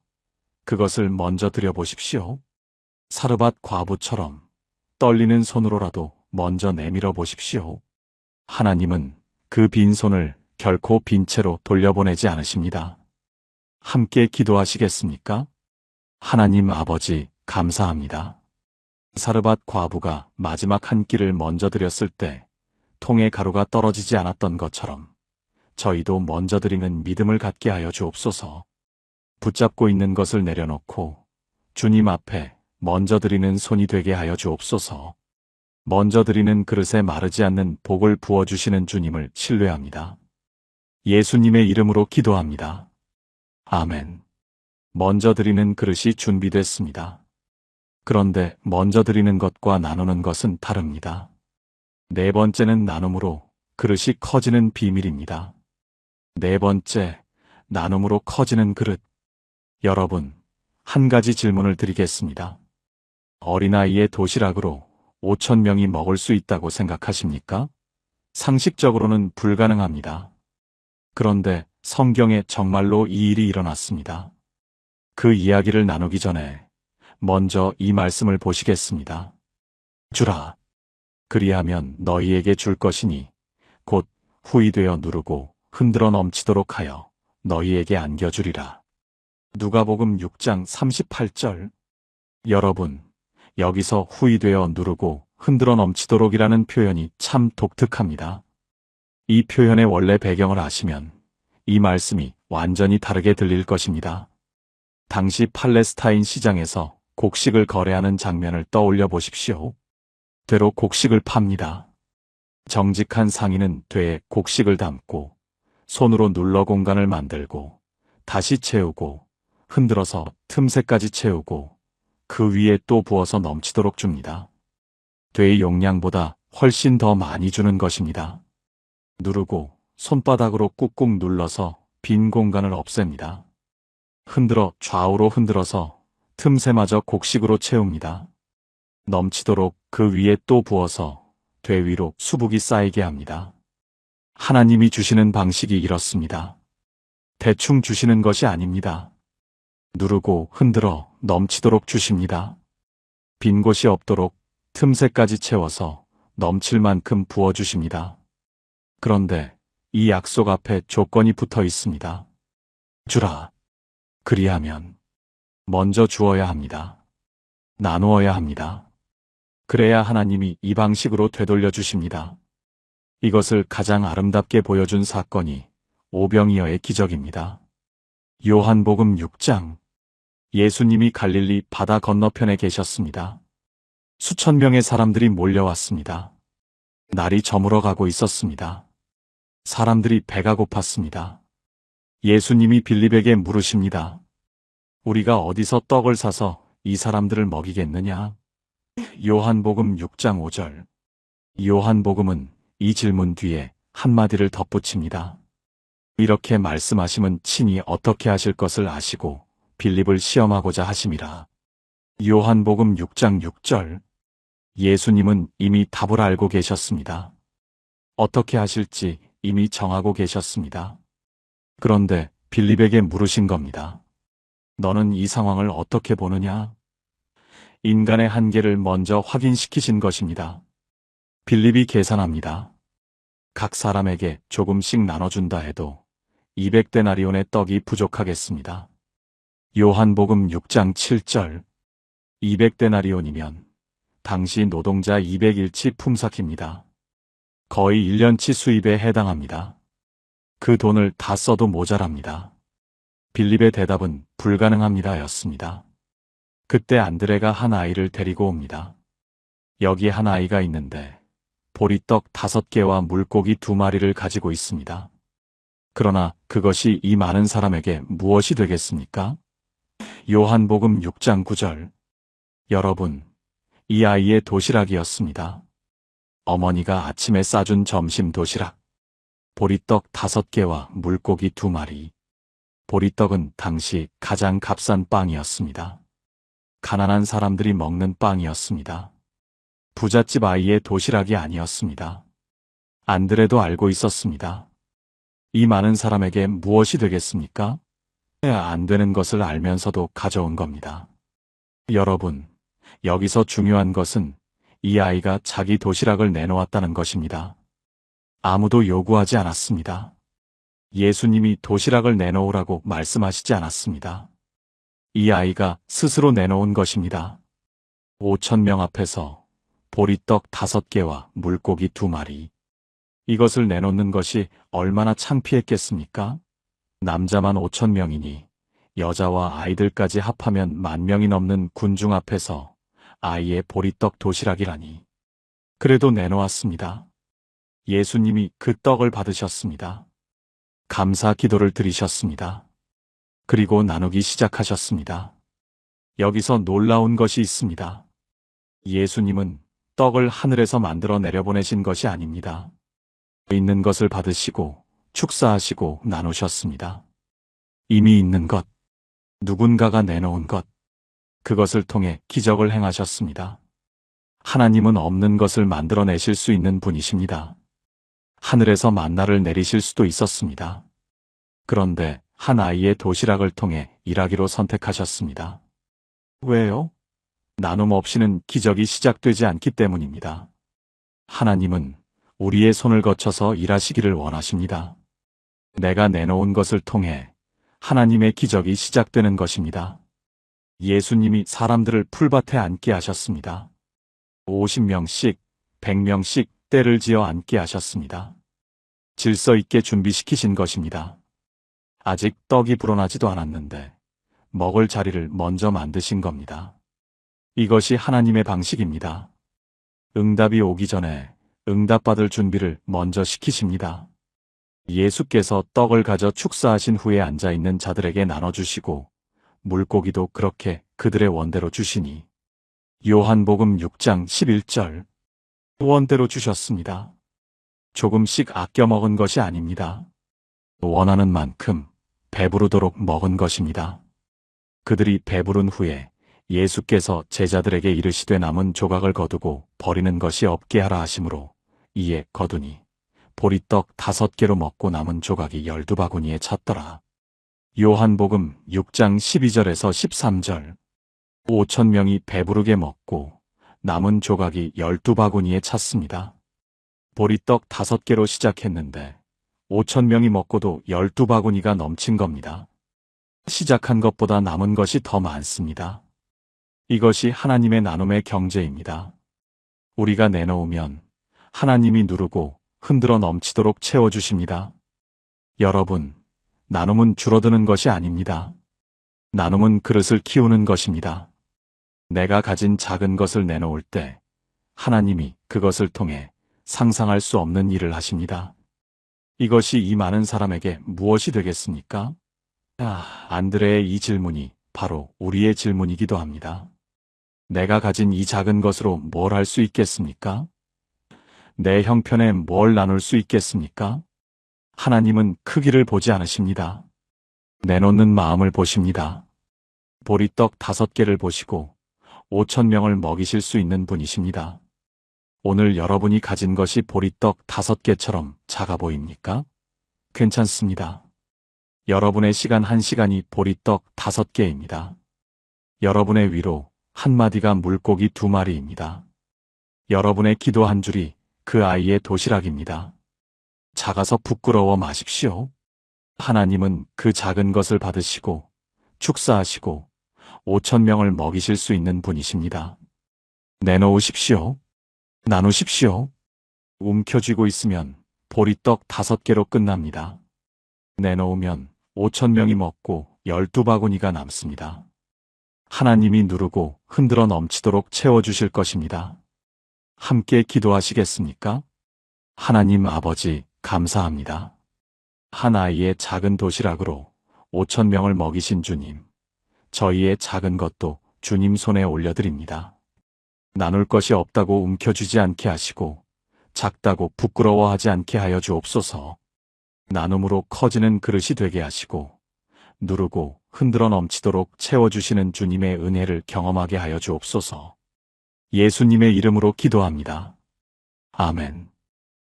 그것을 먼저 드려보십시오. 사르밧 과부처럼 떨리는 손으로라도 먼저 내밀어 보십시오. 하나님은 그 빈손을 결코 빈 채로 돌려보내지 않으십니다. 함께 기도하시겠습니까? 하나님 아버지, 감사합니다. 사르밧 과부가 마지막 한 끼를 먼저 드렸을 때 통에 가루가 떨어지지 않았던 것처럼 저희도 먼저 드리는 믿음을 갖게 하여 주옵소서. 붙잡고 있는 것을 내려놓고 주님 앞에 먼저 드리는 손이 되게 하여 주옵소서. 먼저 드리는 그릇에 마르지 않는 복을 부어주시는 주님을 신뢰합니다. 예수님의 이름으로 기도합니다. 아멘. 먼저 드리는 그릇이 준비됐습니다. 그런데 먼저 드리는 것과 나누는 것은 다릅니다. 네 번째는 나눔으로 그릇이 커지는 비밀입니다. 네 번째, 나눔으로 커지는 그릇. 여러분, 한 가지 질문을 드리겠습니다. 어린아이의 도시락으로 5,000명이 먹을 수 있다고 생각하십니까? 상식적으로는 불가능합니다. 그런데 성경에 정말로 이 일이 일어났습니다. 그 이야기를 나누기 전에 먼저 이 말씀을 보시겠습니다. 주라. 그리하면 너희에게 줄 것이니 곧 후이되어 누르고 흔들어 넘치도록 하여 너희에게 안겨주리라. 누가복음 6장 38절. 여러분, 여기서 후이되어 누르고 흔들어 넘치도록이라는 표현이 참 독특합니다. 이 표현의 원래 배경을 아시면 이 말씀이 완전히 다르게 들릴 것입니다. 당시 팔레스타인 시장에서 곡식을 거래하는 장면을 떠올려 보십시오. 되로 곡식을 팝니다. 정직한 상인은 되에 곡식을 담고 손으로 눌러 공간을 만들고 다시 채우고 흔들어서 틈새까지 채우고 그 위에 또 부어서 넘치도록 줍니다. 되의 용량보다 훨씬 더 많이 주는 것입니다. 누르고 손바닥으로 꾹꾹 눌러서 빈 공간을 없앱니다. 흔들어 좌우로 흔들어서 틈새마저 곡식으로 채웁니다. 넘치도록 그 위에 또 부어서 되 위로 수북이 쌓이게 합니다. 하나님이 주시는 방식이 이렇습니다. 대충 주시는 것이 아닙니다. 누르고 흔들어 넘치도록 주십니다. 빈 곳이 없도록 틈새까지 채워서 넘칠 만큼 부어주십니다. 그런데 이 약속 앞에 조건이 붙어 있습니다. 주라. 그리하면 먼저 주어야 합니다. 나누어야 합니다. 그래야 하나님이 이 방식으로 되돌려 주십니다. 이것을 가장 아름답게 보여준 사건이 오병이어의 기적입니다. 요한복음 6장. 예수님이 갈릴리 바다 건너편에 계셨습니다. 수천 명의 사람들이 몰려왔습니다. 날이 저물어 가고 있었습니다. 사람들이 배가 고팠습니다. 예수님이 빌립에게 물으십니다. 우리가 어디서 떡을 사서 이 사람들을 먹이겠느냐? 요한복음 6장 5절. 요한복음은 이 질문 뒤에 한마디를 덧붙입니다. 이렇게 말씀하심은 친히 어떻게 하실 것을 아시고 빌립을 시험하고자 하심이라. 요한복음 6장 6절. 예수님은 이미 답을 알고 계셨습니다. 어떻게 하실지 이미 정하고 계셨습니다. 그런데 빌립에게 물으신 겁니다. 너는 이 상황을 어떻게 보느냐? 인간의 한계를 먼저 확인시키신 것입니다. 빌립이 계산합니다. 각 사람에게 조금씩 나눠준다 해도 200데나리온의 떡이 부족하겠습니다. 요한복음 6장 7절. 200데나리온이면 당시 노동자 200일치 품삯입니다. 거의 1년치 수입에 해당합니다. 그 돈을 다 써도 모자랍니다. 빌립의 대답은 불가능합니다 였습니다. 그때 안드레가 한 아이를 데리고 옵니다. 여기 한 아이가 있는데 보리떡 5개와 물고기 2마리를 가지고 있습니다. 그러나 그것이 이 많은 사람에게 무엇이 되겠습니까? 요한복음 6장 9절. 여러분, 이 아이의 도시락이었습니다. 어머니가 아침에 싸준 점심 도시락. 보리떡 5개와 물고기 2마리. 보리떡은 당시 가장 값싼 빵이었습니다. 가난한 사람들이 먹는 빵이었습니다. 부잣집 아이의 도시락이 아니었습니다. 안드레도 알고 있었습니다. 이 많은 사람에게 무엇이 되겠습니까? 안 되는 것을 알면서도 가져온 겁니다. 여러분, 여기서 중요한 것은 이 아이가 자기 도시락을 내놓았다는 것입니다. 아무도 요구하지 않았습니다. 예수님이 도시락을 내놓으라고 말씀하시지 않았습니다. 이 아이가 스스로 내놓은 것입니다. 5,000명 앞에서 보리떡 5개와 물고기 2마리. 이것을 내놓는 것이 얼마나 창피했겠습니까? 남자만 5,000명이니 여자와 아이들까지 합하면 10,000명이 넘는 군중 앞에서 아이의 보리떡 도시락이라니. 그래도 내놓았습니다. 예수님이 그 떡을 받으셨습니다. 감사 기도를 드리셨습니다. 그리고 나누기 시작하셨습니다. 여기서 놀라운 것이 있습니다. 예수님은 떡을 하늘에서 만들어 내려보내신 것이 아닙니다. 있는 것을 받으시고 축사하시고 나누셨습니다. 이미 있는 것, 누군가가 내놓은 것, 그것을 통해 기적을 행하셨습니다. 하나님은 없는 것을 만들어내실 수 있는 분이십니다. 하늘에서 만나를 내리실 수도 있었습니다. 그런데 한 아이의 도시락을 통해 일하기로 선택하셨습니다. 왜요? 나눔 없이는 기적이 시작되지 않기 때문입니다. 하나님은 우리의 손을 거쳐서 일하시기를 원하십니다. 내가 내놓은 것을 통해 하나님의 기적이 시작되는 것입니다. 예수님이 사람들을 풀밭에 앉게 하셨습니다. 50명씩, 100명씩 때를 지어 앉게 하셨습니다. 질서 있게 준비시키신 것입니다. 아직 떡이 불어나지도 않았는데 먹을 자리를 먼저 만드신 겁니다. 이것이 하나님의 방식입니다. 응답이 오기 전에 응답받을 준비를 먼저 시키십니다. 예수께서 떡을 가져 축사하신 후에 앉아있는 자들에게 나눠주시고 물고기도 그렇게 그들의 원대로 주시니 요한복음 6장 11절. 원대로 주셨습니다. 조금씩 아껴 먹은 것이 아닙니다. 원하는 만큼 배부르도록 먹은 것입니다. 그들이 배부른 후에 예수께서 제자들에게 이르시되 남은 조각을 거두고 버리는 것이 없게 하라 하심으로 이에 거두니 보리떡 5개로 먹고 남은 조각이 12바구니에 찼더라. 요한복음 6장 12절에서 13절. 5,000명이 배부르게 먹고 남은 조각이 12바구니에 찼습니다. 보리떡 5개로 시작했는데 5,000명이 먹고도 12바구니가 넘친 겁니다. 시작한 것보다 남은 것이 더 많습니다. 이것이 하나님의 나눔의 경제입니다. 우리가 내놓으면 하나님이 누르고 흔들어 넘치도록 채워주십니다. 여러분, 나눔은 줄어드는 것이 아닙니다. 나눔은 그릇을 키우는 것입니다. 내가 가진 작은 것을 내놓을 때 하나님이 그것을 통해 상상할 수 없는 일을 하십니다. 이것이 이 많은 사람에게 무엇이 되겠습니까? 안드레의 이 질문이 바로 우리의 질문이기도 합니다. 내가 가진 이 작은 것으로 뭘 할 수 있겠습니까? 내 형편에 뭘 나눌 수 있겠습니까? 하나님은 크기를 보지 않으십니다. 내놓는 마음을 보십니다. 보리떡 5개를 보시고 5,000명을 먹이실 수 있는 분이십니다. 오늘 여러분이 가진 것이 보리떡 5개처럼 작아 보입니까? 괜찮습니다. 여러분의 시간 1시간이 보리떡 5개입니다. 여러분의 위로 한마디가 물고기 2마리입니다. 여러분의 기도 한 줄이 그 아이의 도시락입니다. 작아서 부끄러워 마십시오. 하나님은 그 작은 것을 받으시고 축사하시고 5,000명을 먹이실 수 있는 분이십니다. 내놓으십시오. 나누십시오. 움켜쥐고 있으면 보리떡 5개로 끝납니다. 내놓으면 5,000명이 먹고 12바구니가 남습니다. 하나님이 누르고 흔들어 넘치도록 채워주실 것입니다. 함께 기도하시겠습니까? 하나님 아버지, 감사합니다. 한 아이의 작은 도시락으로 5,000명을 먹이신 주님, 저희의 작은 것도 주님 손에 올려드립니다. 나눌 것이 없다고 움켜쥐지 않게 하시고 작다고 부끄러워하지 않게 하여 주옵소서. 나눔으로 커지는 그릇이 되게 하시고 누르고 흔들어 넘치도록 채워주시는 주님의 은혜를 경험하게 하여 주옵소서. 예수님의 이름으로 기도합니다. 아멘.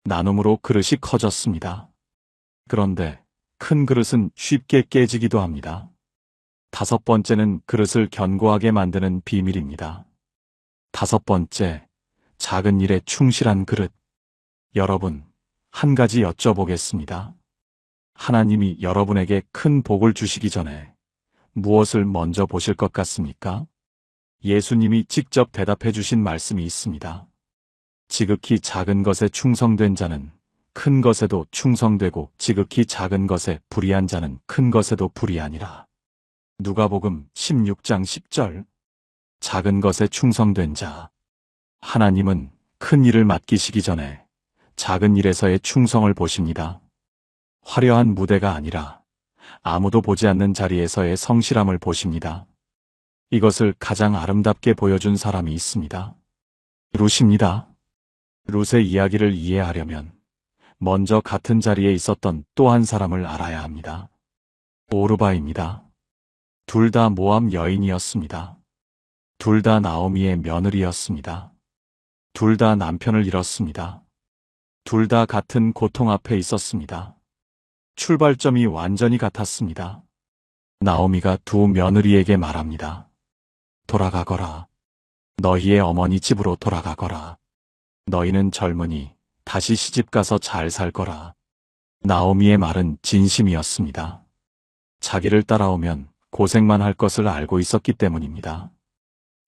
나눔으로 그릇이 커졌습니다. 그런데 큰 그릇은 쉽게 깨지기도 합니다. 5번째는 그릇을 견고하게 만드는 비밀입니다. 5번째, 작은 일에 충실한 그릇. 여러분, 한 가지 여쭤보겠습니다. 하나님이 여러분에게 큰 복을 주시기 전에 무엇을 먼저 보실 것 같습니까? 예수님이 직접 대답해 주신 말씀이 있습니다. 지극히 작은 것에 충성된 자는 큰 것에도 충성되고 지극히 작은 것에 불의한 자는 큰 것에도 불의하니라. 누가복음 16장 10절. 작은 것에 충성된 자. 하나님은 큰 일을 맡기시기 전에 작은 일에서의 충성을 보십니다. 화려한 무대가 아니라 아무도 보지 않는 자리에서의 성실함을 보십니다. 이것을 가장 아름답게 보여준 사람이 있습니다. 룻입니다. 룻의 이야기를 이해하려면 먼저 같은 자리에 있었던 또 한 사람을 알아야 합니다. 오르바입니다. 둘 다 모압 여인이었습니다. 둘 다 나오미의 며느리였습니다. 둘 다 남편을 잃었습니다. 둘 다 같은 고통 앞에 있었습니다. 출발점이 완전히 같았습니다. 나오미가 두 며느리에게 말합니다. 돌아가거라. 너희의 어머니 집으로 돌아가거라. 너희는 젊으니 다시 시집가서 잘 살거라. 나오미의 말은 진심이었습니다. 자기를 따라오면 고생만 할 것을 알고 있었기 때문입니다.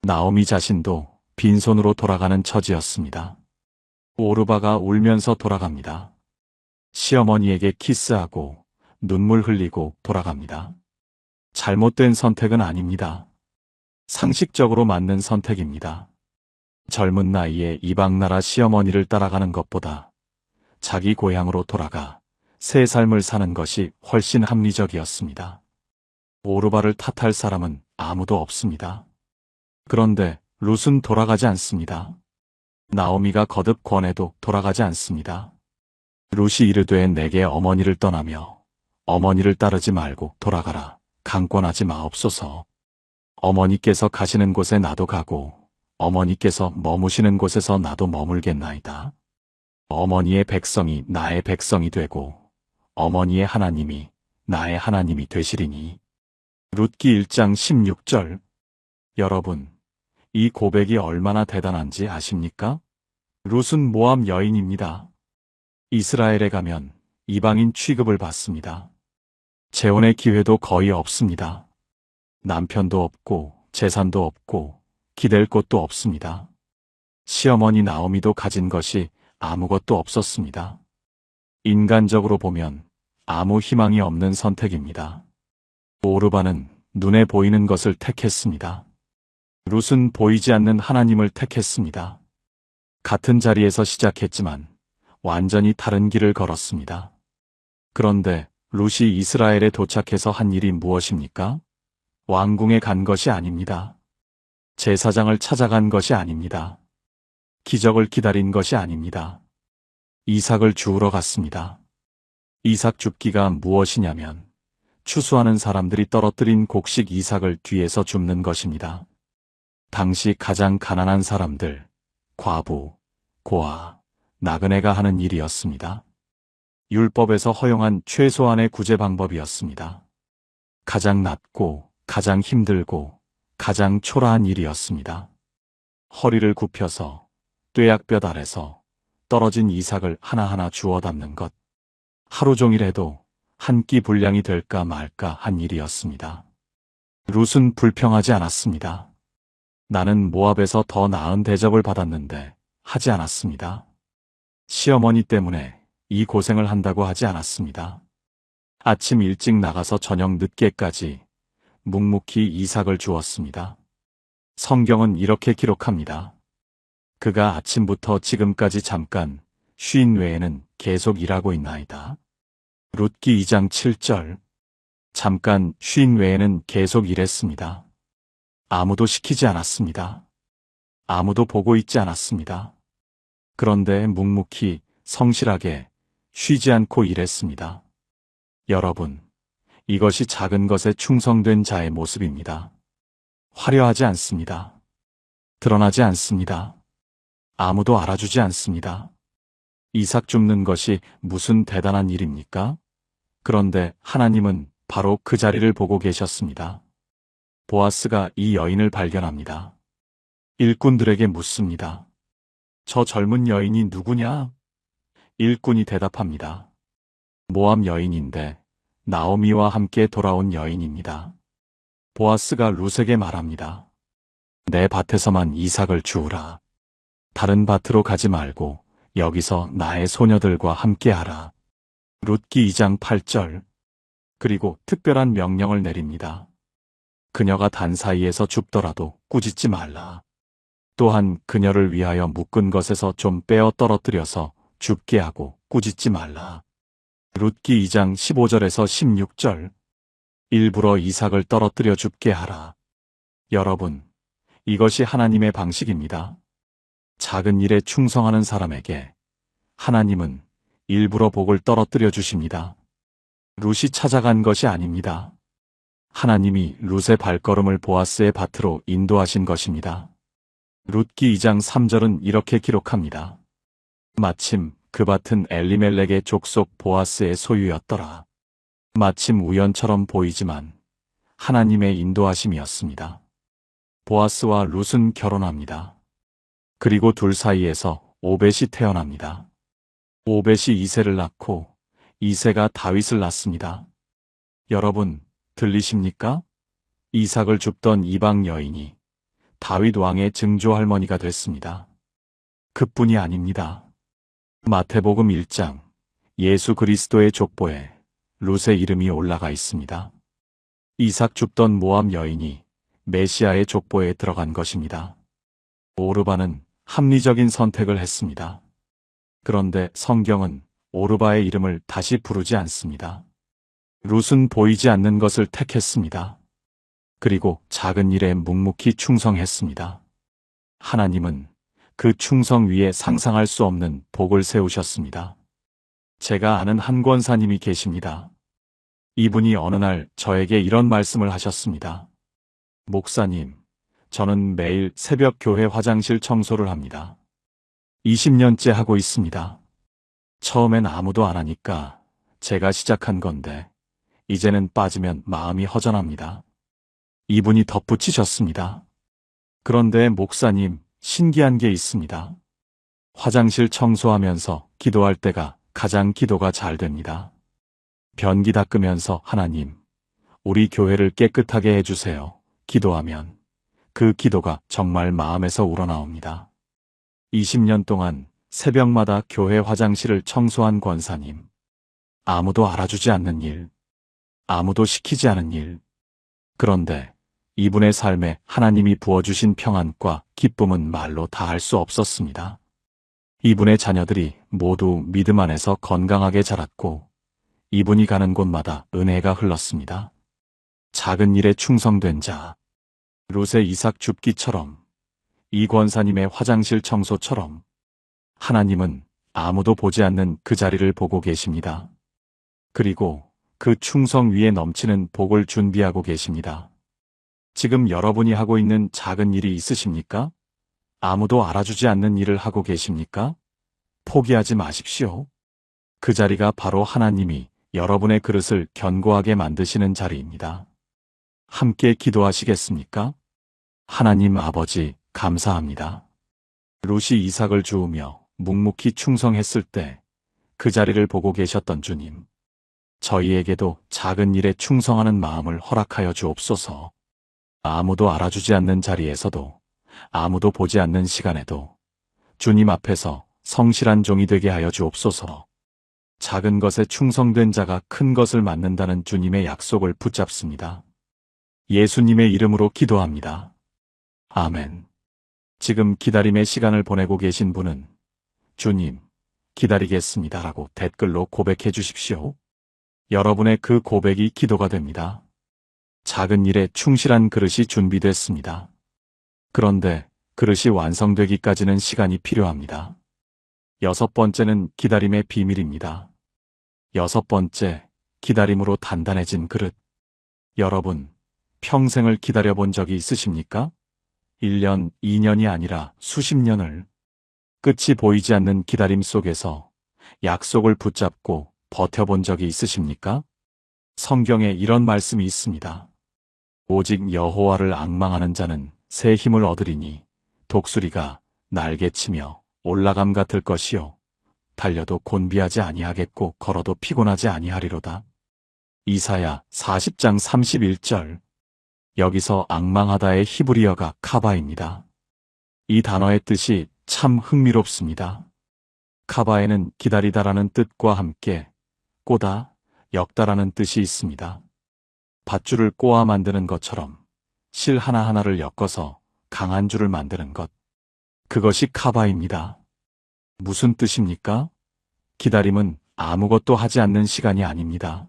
나오미 자신도 빈손으로 돌아가는 처지였습니다. 오르바가 울면서 돌아갑니다. 시어머니에게 키스하고 눈물 흘리고 돌아갑니다. 잘못된 선택은 아닙니다. 상식적으로 맞는 선택입니다. 젊은 나이에 이방나라 시어머니를 따라가는 것보다 자기 고향으로 돌아가 새 삶을 사는 것이 훨씬 합리적이었습니다. 오르바를 탓할 사람은 아무도 없습니다. 그런데 룻은 돌아가지 않습니다. 나오미가 거듭 권해도 돌아가지 않습니다. 룻이 이르되 내게 어머니를 떠나며 어머니를 따르지 말고 돌아가라. 강권하지 마옵소서. 어머니께서 가시는 곳에 나도 가고 어머니께서 머무시는 곳에서 나도 머물겠나이다. 어머니의 백성이 나의 백성이 되고 어머니의 하나님이 나의 하나님이 되시리니. 룻기 1장 16절. 여러분, 이 고백이 얼마나 대단한지 아십니까? 룻은 모압 여인입니다. 이스라엘에 가면 이방인 취급을 받습니다. 재혼의 기회도 거의 없습니다. 남편도 없고 재산도 없고 기댈 곳도 없습니다. 시어머니 나오미도 가진 것이 아무것도 없었습니다. 인간적으로 보면 아무 희망이 없는 선택입니다. 오르바는 눈에 보이는 것을 택했습니다. 룻은 보이지 않는 하나님을 택했습니다. 같은 자리에서 시작했지만 완전히 다른 길을 걸었습니다. 그런데 룻이 이스라엘에 도착해서 한 일이 무엇입니까? 왕궁에 간 것이 아닙니다. 제사장을 찾아간 것이 아닙니다. 기적을 기다린 것이 아닙니다. 이삭을 주우러 갔습니다. 이삭 줍기가 무엇이냐면 추수하는 사람들이 떨어뜨린 곡식 이삭을 뒤에서 줍는 것입니다. 당시 가장 가난한 사람들, 과부, 고아, 나그네가 하는 일이었습니다. 율법에서 허용한 최소한의 구제 방법이었습니다. 가장 낮고 가장 힘들고 가장 초라한 일이었습니다. 허리를 굽혀서 뙤약볕 아래서 떨어진 이삭을 하나하나 주워 담는 것. 하루 종일 해도 한 끼 분량이 될까 말까 한 일이었습니다. 룻은 불평하지 않았습니다. 나는 모압에서 더 나은 대접을 받았는데 하지 않았습니다. 시어머니 때문에 이 고생을 한다고 하지 않았습니다. 아침 일찍 나가서 저녁 늦게까지 묵묵히 이삭을 주었습니다. 성경은 이렇게 기록합니다. 그가 아침부터 지금까지 잠깐 쉰 외에는 계속 일하고 있나이다. 룻기 2장 7절. 잠깐 쉰 외에는 계속 일했습니다. 아무도 시키지 않았습니다. 아무도 보고 있지 않았습니다. 그런데 묵묵히 성실하게 쉬지 않고 일했습니다. 여러분, 이것이 작은 것에 충성된 자의 모습입니다. 화려하지 않습니다. 드러나지 않습니다. 아무도 알아주지 않습니다. 이삭 줍는 것이 무슨 대단한 일입니까? 그런데 하나님은 바로 그 자리를 보고 계셨습니다. 보아스가 이 여인을 발견합니다. 일꾼들에게 묻습니다. 저 젊은 여인이 누구냐? 일꾼이 대답합니다. 모압 여인인데 나오미와 함께 돌아온 여인입니다. 보아스가 룻에게 말합니다. 내 밭에서만 이삭을 주우라. 다른 밭으로 가지 말고 여기서 나의 소녀들과 함께하라. 룻기 2장 8절. 그리고 특별한 명령을 내립니다. 그녀가 단 사이에서 줍더라도 꾸짖지 말라. 또한 그녀를 위하여 묶은 것에서 좀 빼어 떨어뜨려서 줍게 하고 꾸짖지 말라. 룻기 2장 15절에서 16절. 일부러 이삭을 떨어뜨려 줍게 하라. 여러분, 이것이 하나님의 방식입니다. 작은 일에 충성하는 사람에게 하나님은 일부러 복을 떨어뜨려 주십니다. 룻이 찾아간 것이 아닙니다. 하나님이 룻의 발걸음을 보아스의 밭으로 인도하신 것입니다. 룻기 2장 3절은 이렇게 기록합니다. 마침 그 밭은 엘리멜렉의 족속 보아스의 소유였더라. 마침 우연처럼 보이지만 하나님의 인도하심이었습니다. 보아스와 룻은 결혼합니다. 그리고 둘 사이에서 오벳이 태어납니다. 오벳이 이새를 낳고 이새가 다윗을 낳습니다. 여러분, 들리십니까? 이삭을 줍던 이방 여인이 다윗 왕의 증조 할머니가 됐습니다. 그뿐이 아닙니다. 마태복음 1장, 예수 그리스도의 족보에 룻의 이름이 올라가 있습니다. 이삭 줍던 모압 여인이 메시아의 족보에 들어간 것입니다. 오르바는 합리적인 선택을 했습니다. 그런데 성경은 오르바의 이름을 다시 부르지 않습니다. 룻은 보이지 않는 것을 택했습니다. 그리고 작은 일에 묵묵히 충성했습니다. 하나님은 그 충성 위에 상상할 수 없는 복을 세우셨습니다. 제가 아는 한 권사님이 계십니다. 이분이 어느 날 저에게 이런 말씀을 하셨습니다. 목사님, 저는 매일 새벽 교회 화장실 청소를 합니다. 20년째 하고 있습니다. 처음엔 아무도 안 하니까 제가 시작한 건데 이제는 빠지면 마음이 허전합니다. 이분이 덧붙이셨습니다. 그런데 목사님, 신기한 게 있습니다. 화장실 청소하면서 기도할 때가 가장 기도가 잘 됩니다. 변기 닦으면서 하나님, 우리 교회를 깨끗하게 해주세요. 기도하면 그 기도가 정말 마음에서 우러나옵니다. 20년 동안 새벽마다 교회 화장실을 청소한 권사님. 아무도 알아주지 않는 일, 아무도 시키지 않은 일. 그런데 이분의 삶에 하나님이 부어주신 평안과 기쁨은 말로 다할 수 없었습니다. 이분의 자녀들이 모두 믿음 안에서 건강하게 자랐고 이분이 가는 곳마다 은혜가 흘렀습니다. 작은 일에 충성된 자, 룻의 이삭 줍기처럼, 이 권사님의 화장실 청소처럼 하나님은 아무도 보지 않는 그 자리를 보고 계십니다. 그리고 그 충성 위에 넘치는 복을 준비하고 계십니다. 지금 여러분이 하고 있는 작은 일이 있으십니까? 아무도 알아주지 않는 일을 하고 계십니까? 포기하지 마십시오. 그 자리가 바로 하나님이 여러분의 그릇을 견고하게 만드시는 자리입니다. 함께 기도하시겠습니까? 하나님 아버지, 감사합니다. 룻이 이삭을 주우며 묵묵히 충성했을 때 그 자리를 보고 계셨던 주님. 저희에게도 작은 일에 충성하는 마음을 허락하여 주옵소서. 아무도 알아주지 않는 자리에서도, 아무도 보지 않는 시간에도 주님 앞에서 성실한 종이 되게 하여 주옵소서. 작은 것에 충성된 자가 큰 것을 맡는다는 주님의 약속을 붙잡습니다. 예수님의 이름으로 기도합니다. 아멘. 지금 기다림의 시간을 보내고 계신 분은 주님, 기다리겠습니다라고 댓글로 고백해 주십시오. 여러분의 그 고백이 기도가 됩니다. 작은 일에 충실한 그릇이 준비됐습니다. 그런데 그릇이 완성되기까지는 시간이 필요합니다. 6번째는 기다림의 비밀입니다. 6번째, 기다림으로 단단해진 그릇. 여러분, 평생을 기다려본 적이 있으십니까? 1년, 2년이 아니라 수십 년을 끝이 보이지 않는 기다림 속에서 약속을 붙잡고 버텨본 적이 있으십니까? 성경에 이런 말씀이 있습니다. 오직 여호와를 앙망하는 자는 새 힘을 얻으리니 독수리가 날개치며 올라감 같을 것이요 달려도 곤비하지 아니하겠고 걸어도 피곤하지 아니하리로다. 이사야 40장 31절. 여기서 앙망하다의 히브리어가 카바입니다. 이 단어의 뜻이 참 흥미롭습니다. 카바에는 기다리다라는 뜻과 함께 꼬다, 엮다라는 뜻이 있습니다. 밧줄을 꼬아 만드는 것처럼 실 하나하나를 엮어서 강한 줄을 만드는 것. 그것이 카바입니다. 무슨 뜻입니까? 기다림은 아무것도 하지 않는 시간이 아닙니다.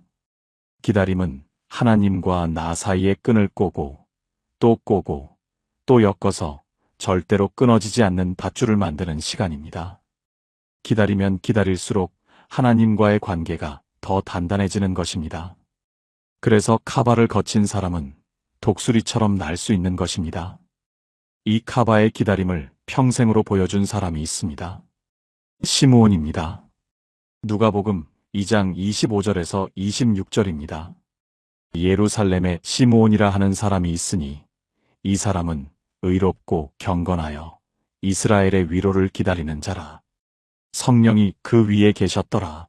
기다림은 하나님과 나 사이의 끈을 꼬고 또 엮어서 절대로 끊어지지 않는 밧줄을 만드는 시간입니다. 기다리면 기다릴수록 하나님과의 관계가 더 단단해지는 것입니다. 그래서 카바를 거친 사람은 독수리처럼 날 수 있는 것입니다. 이 카바의 기다림을 평생으로 보여준 사람이 있습니다. 시므온입니다. 누가복음 2장 25절에서 26절입니다. 예루살렘에 시므온이라 하는 사람이 있으니 이 사람은 의롭고 경건하여 이스라엘의 위로를 기다리는 자라. 성령이 그 위에 계셨더라.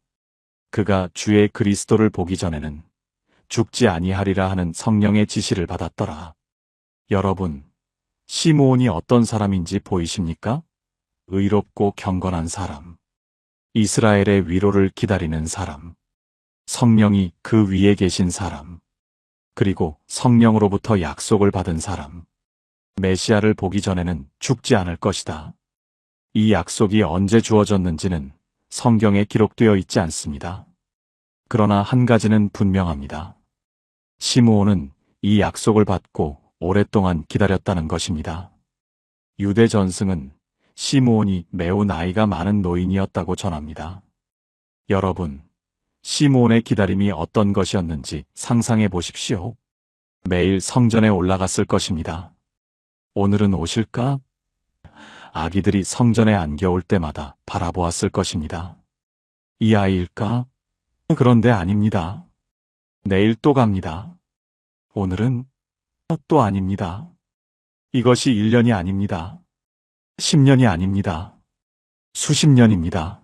그가 주의 그리스도를 보기 전에는 죽지 아니하리라 하는 성령의 지시를 받았더라. 여러분, 시므온이 어떤 사람인지 보이십니까? 의롭고 경건한 사람, 이스라엘의 위로를 기다리는 사람, 성령이 그 위에 계신 사람, 그리고 성령으로부터 약속을 받은 사람, 메시아를 보기 전에는 죽지 않을 것이다. 이 약속이 언제 주어졌는지는 성경에 기록되어 있지 않습니다. 그러나 한 가지는 분명합니다. 시므온은 이 약속을 받고 오랫동안 기다렸다는 것입니다. 유대 전승은 시므온이 매우 나이가 많은 노인이었다고 전합니다. 여러분, 시므온의 기다림이 어떤 것이었는지 상상해 보십시오. 매일 성전에 올라갔을 것입니다. 오늘은 오실까? 아기들이 성전에 안겨올 때마다 바라보았을 것입니다. 이 아이일까? 그런데 아닙니다. 내일 또 갑니다. 오늘은 또 아닙니다. 이것이 1년이 아닙니다. 10년이 아닙니다. 수십 년입니다.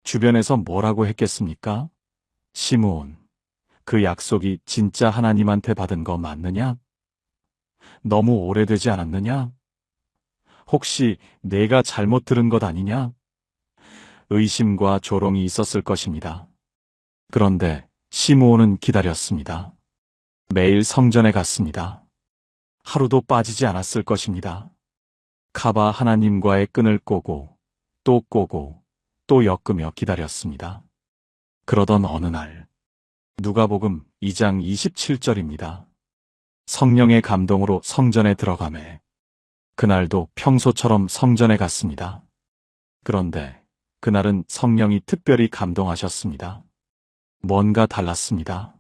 주변에서 뭐라고 했겠습니까? 시므온, 그 약속이 진짜 하나님한테 받은 거 맞느냐? 너무 오래되지 않았느냐? 혹시 내가 잘못 들은 것 아니냐? 의심과 조롱이 있었을 것입니다. 그런데 시므온은 기다렸습니다. 매일 성전에 갔습니다. 하루도 빠지지 않았을 것입니다. 카바 하나님과의 끈을 꼬고 또 엮으며 기다렸습니다. 그러던 어느 날, 누가복음 2장 27절입니다. 성령의 감동으로 성전에 들어가매 그날도 평소처럼 성전에 갔습니다. 그런데 그날은 성령이 특별히 감동하셨습니다. 뭔가 달랐습니다.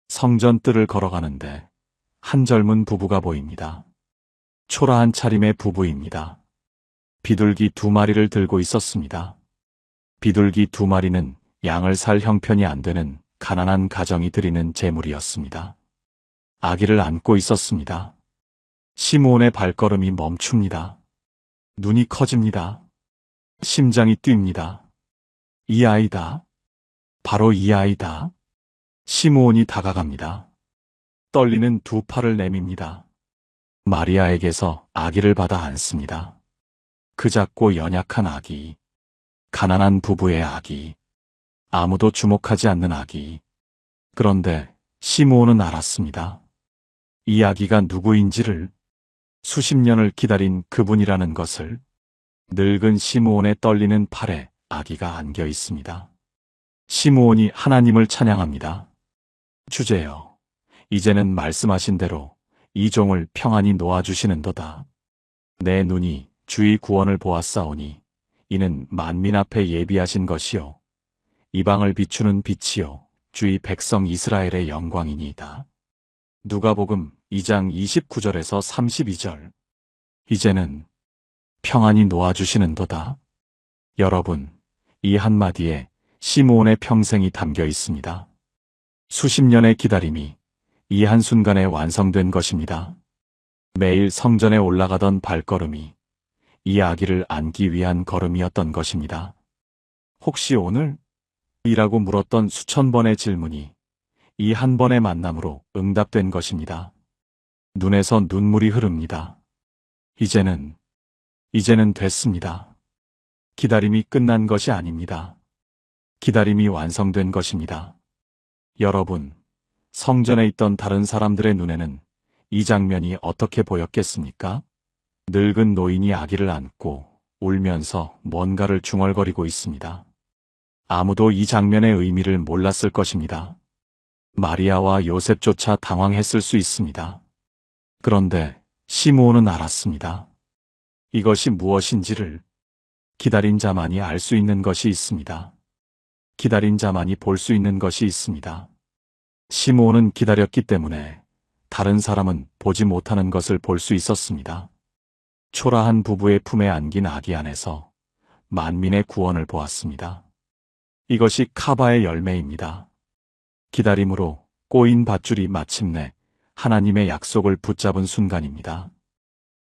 성전 뜰을 걸어가는데 한 젊은 부부가 보입니다. 초라한 차림의 부부입니다. 비둘기 2마리를 들고 있었습니다. 비둘기 2마리는 양을 살 형편이 안 되는 가난한 가정이 드리는 제물이었습니다. 아기를 안고 있었습니다. 시므온의 발걸음이 멈춥니다. 눈이 커집니다. 심장이 뜁니다. 이 아이다. 바로 이 아이다. 시므온이 다가갑니다. 떨리는 2팔을 내밉니다. 마리아에게서 아기를 받아 안습니다. 그 작고 연약한 아기, 가난한 부부의 아기, 아무도 주목하지 않는 아기. 그런데 시므온은 알았습니다. 이 아기가 누구인지를, 수십 년을 기다린 그분이라는 것을. 늙은 시므온의 떨리는 팔에 아기가 안겨 있습니다. 시므온이 하나님을 찬양합니다. 주제여, 이제는 말씀하신 대로 이 종을 평안히 놓아주시는도다. 내 눈이 주의 구원을 보았사오니 이는 만민 앞에 예비하신 것이요 이방을 비추는 빛이요 주의 백성 이스라엘의 영광이니이다. 누가복음 2장 29절에서 32절. 이제는 평안히 놓아주시는도다. 여러분, 이 한마디에 시므온의 평생이 담겨 있습니다. 수십 년의 기다림이 이 한순간에 완성된 것입니다. 매일 성전에 올라가던 발걸음이 이 아기를 안기 위한 걸음이었던 것입니다. 혹시 오늘? 이라고 물었던 수천 번의 질문이 이 한 번의 만남으로 응답된 것입니다. 눈에서 눈물이 흐릅니다. 이제는 됐습니다. 기다림이 끝난 것이 아닙니다. 기다림이 완성된 것입니다. 여러분, 성전에 있던 다른 사람들의 눈에는 이 장면이 어떻게 보였겠습니까? 늙은 노인이 아기를 안고 울면서 뭔가를 중얼거리고 있습니다. 아무도 이 장면의 의미를 몰랐을 것입니다. 마리아와 요셉조차 당황했을 수 있습니다. 그런데 시므온은 알았습니다. 이것이 무엇인지를. 기다린 자만이 알 수 있는 것이 있습니다. 기다린 자만이 볼 수 있는 것이 있습니다. 시므온은 기다렸기 때문에 다른 사람은 보지 못하는 것을 볼 수 있었습니다. 초라한 부부의 품에 안긴 아기 안에서 만민의 구원을 보았습니다. 이것이 카바의 열매입니다. 기다림으로 꼬인 밧줄이 마침내 하나님의 약속을 붙잡은 순간입니다.